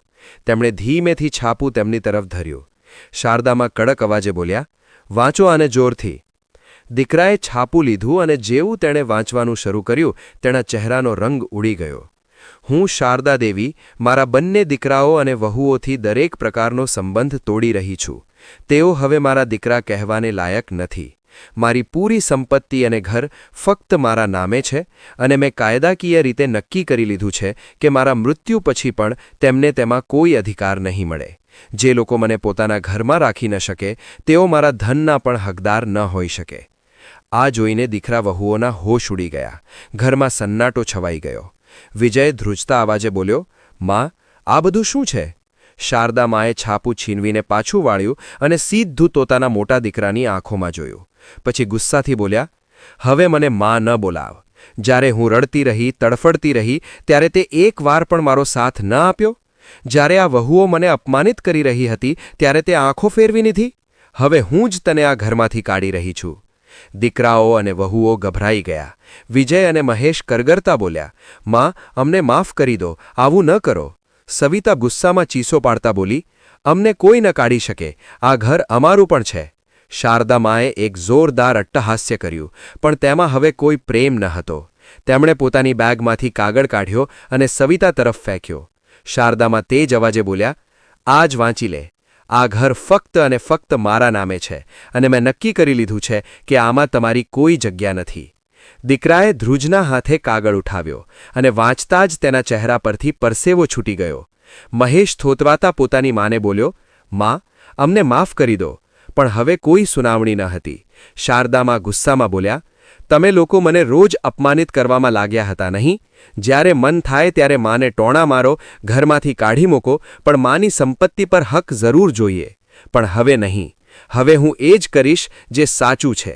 તેમણે ધીમેથી છાપું તેમની તરફ ધર્યું. શારદામાં કડક અવાજે બોલ્યા, વાંચો આને જોરથી. દીકરાએ છાપું લીધું અને જેવું તેણે વાંચવાનું શરૂ કર્યું તેના ચહેરાનો રંગ ઉડી ગયો. હું શારદા દેવી મારા બંને દીકરાઓ અને વહુઓથી દરેક પ્રકારનો સંબંધ તોડી રહી છું. તેઓ હવે મારા દીકરા કહેવાને લાયક નથી. મારી પૂરી સંપત્તિ અને ઘર ફક્ત મારા નામે છે અને મેં કાયદાકીય રીતે નક્કી કરી લીધું છે કે મારા મૃત્યુ પછી પણ તેમને તેમાં કોઈ અધિકાર નહીં મળે. જે લોકો મને પોતાના ઘરમાં રાખી ન શકે તેઓ મારા ધનના પણ હકદાર ન હોઈ શકે. આ જોઈને દીકરા વહુઓના હોશ ઉડી ગયા. ઘરમાં સન્નાટો છવાઈ ગયો. વિજય ધ્રુજતા અવાજે બોલ્યો, માં, આ બધું શું છે? શારદા માએ છાપું છીનવીને પાછું વાળ્યું અને સીધું પોતાના મોટા દીકરાની આંખોમાં જોયું. પછી ગુસ્સાથી બોલ્યા, હવે મને માં ન બોલાવ. જ્યારે હું રડતી રહી, તડફડતી રહી ત્યારે તે એક વાર પણ મારો સાથ ન આપ્યો? જ્યારે આ વહુઓ મને અપમાનિત કરી રહી હતી ત્યારે તે આંખો ફેરવી દીધી? હવે હું જ તને આ ઘરમાંથી કાઢી રહી છું. દીકરાઓ અને વહુઓ ગભરાઈ ગયા. વિજય અને મહેશ કરગરતા બોલ્યા, માં, અમને માફ કરી દો, આવું ન કરો. સવિતા ગુસ્સામાં ચીસો પાડતા બોલી, અમને કોઈ ન કાઢી શકે, આ ઘર અમારું પણ છે. શારદા માએ એક જોરદાર અટ્ટહાસ્ય કર્યું, પણ તેમાં હવે કોઈ પ્રેમ ન હતો. તેમણે પોતાની બેગમાંથી કાગળ કાઢ્યો અને સવિતા તરફ ફેંક્યો. શારદામાં તે જ અવાજે બોલ્યા, આ જ વાંચી લે. આ ઘર ફક્ત અને ફક્ત મારા નામે છે અને મેં નક્કી કરી લીધું છે કે આમાં તમારી કોઈ જગ્યા નથી. દીકરાએ ધ્રુજના હાથે કાગળ ઉઠાવ્યો અને વાંચતા જ તેના ચહેરા પરથી પરસેવો છૂટી ગયો. મહેશ થોતવાતા પોતાની માને બોલ્યો, માં, અમને માફ કરી દો. પણ હવે કોઈ સુનાવણી ન હતી. શારદામાં ગુસ્સામાં બોલ્યા, તમે લોકો મને રોજ અપમાનિત કરવામાં લાગ્યા હતા નહીં? જ્યારે મન થાય ત્યારે માને ટોણા મારો, ઘરમાંથી કાઢી મૂકો, પણ માની સંપત્તિ પર હક જરૂર જોઈએ. પણ હવે નહીં. હવે હું એ જ કરીશ જે સાચું છે.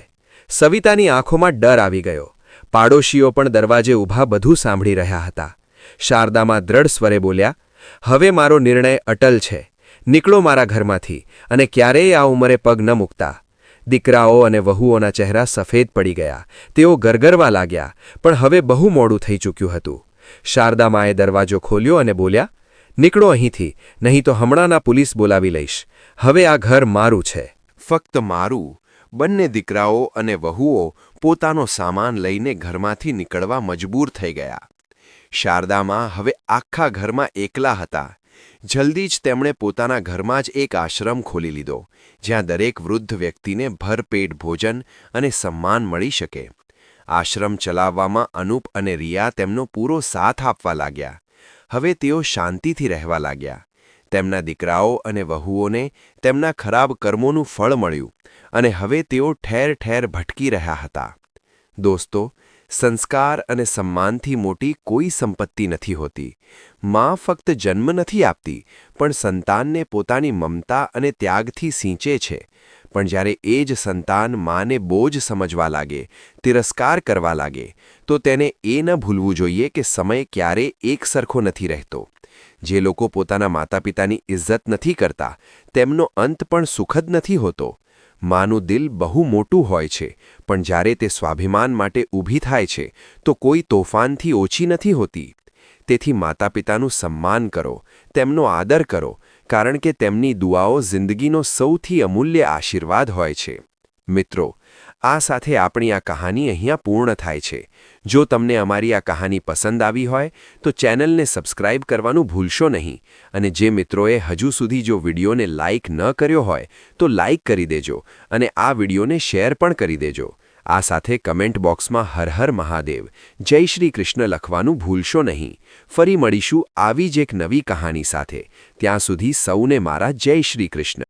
સવિતાની આંખોમાં ડર આવી ગયો. પાડોશીઓ પણ દરવાજે ઊભા બધું સાંભળી રહ્યા હતા. શારદામાં દ્રઢ સ્વરે બોલ્યા, હવે મારો નિર્ણય અટલ છે. નીકળો મારા ઘરમાંથી અને ક્યારેય આ ઉંમરે પગ ન મૂકતા. દીકરાઓ અને વહુઓના ચહેરા સફેદ પડી ગયા. તેઓ ગરગરવા લાગ્યા, પણ હવે બહુ મોડું થઈ ચૂક્યું હતું. શારદા માએ દરવાજો ખોલ્યો અને બોલ્યા, નીકળો અહીંથી, નહીં તો હમણાંના પોલીસ બોલાવી લઈશ. હવે આ ઘર મારું છે. ફક્ત મારું. બંને દીકરાઓ અને વહુઓ પોતાનો સામાન લઈને ઘરમાંથી નીકળવા મજબૂર થઈ ગયા. શારદામાં હવે આખા ઘરમાં એકલા હતા. જલ્દી જ તેમણે પોતાના ઘરમાં જ એક આશ્રમ ખોલી લીધો, જ્યાં દરેક વૃદ્ધ વ્યક્તિને ભરપેટ ભોજન અને સન્માન મળી શકે. આશ્રમ ચલાવવામાં અનુપ અને રિયા તેમનો પૂરો સાથ આપવા લાગ્યા. હવે તેઓ શાંતિથી રહેવા લાગ્યા. તેમના દીકરાઓ અને વહુઓને તેમના ખરાબ કર્મોનું ફળ મળ્યું અને હવે તેઓ ઠેર ઠેર ભટકી રહ્યા હતા. દોસ્તો, સંસ્કાર અને સન્માનથી મોટી કોઈ સંપત્તિ નથી હોતી. માં ફક્ત જન્મ નથી આપતી, પણ સંતાનને પોતાની મમતા અને ત્યાગથી સિંચે છે. પણ જ્યારે એ જ સંતાન માને બોજ સમજવા લાગે, તિરસ્કાર કરવા લાગે, તો તેને એ ન ભૂલવું જોઈએ કે સમય ક્યારે એકસરખો નથી રહેતો. જે લોકો પોતાના માતાપિતાની ઇજ્જત નથી કરતા, તેમનો અંત પણ સુખદ નથી હોતો. માનું દિલ બહુ મોટું હોય છે, પણ જ્યારે તે સ્વાભિમાન માટે ઊભી થાય છે તો કોઈ તોફાનથી ઓછી નથી હોતી. તેથી માતાપિતાનું સન્માન કરો, તેમનો આદર કરો, કારણ કે તેમની દુઆઓ જિંદગીનો સૌથી અમૂલ્ય આશીર્વાદ હોય છે. મિત્રો, આ સાથે આપણી આ કહાની અહીંયા પૂર્ણ થાય છે. જો તમને અમારી આ કહાની પસંદ આવી હોય તો ચેનલને સબસ્ક્રાઇબ કરવાનું ભૂલશો નહીં. અને જે મિત્રોએ હજુ સુધી જો વિડીયોને લાઇક ન કર્યો હોય તો લાઇક કરી દેજો અને આ વિડીયોને શેર પણ કરી દેજો. આ સાથે કમેન્ટ બોક્સમાં હર હર મહાદેવ જય શ્રી કૃષ્ણ લખવાનું ભૂલશો નહીં. ફરી મળીશું આવી જ એક નવી કહાની સાથે. ત્યાં સુધી સૌને મારા જય શ્રી કૃષ્ણ.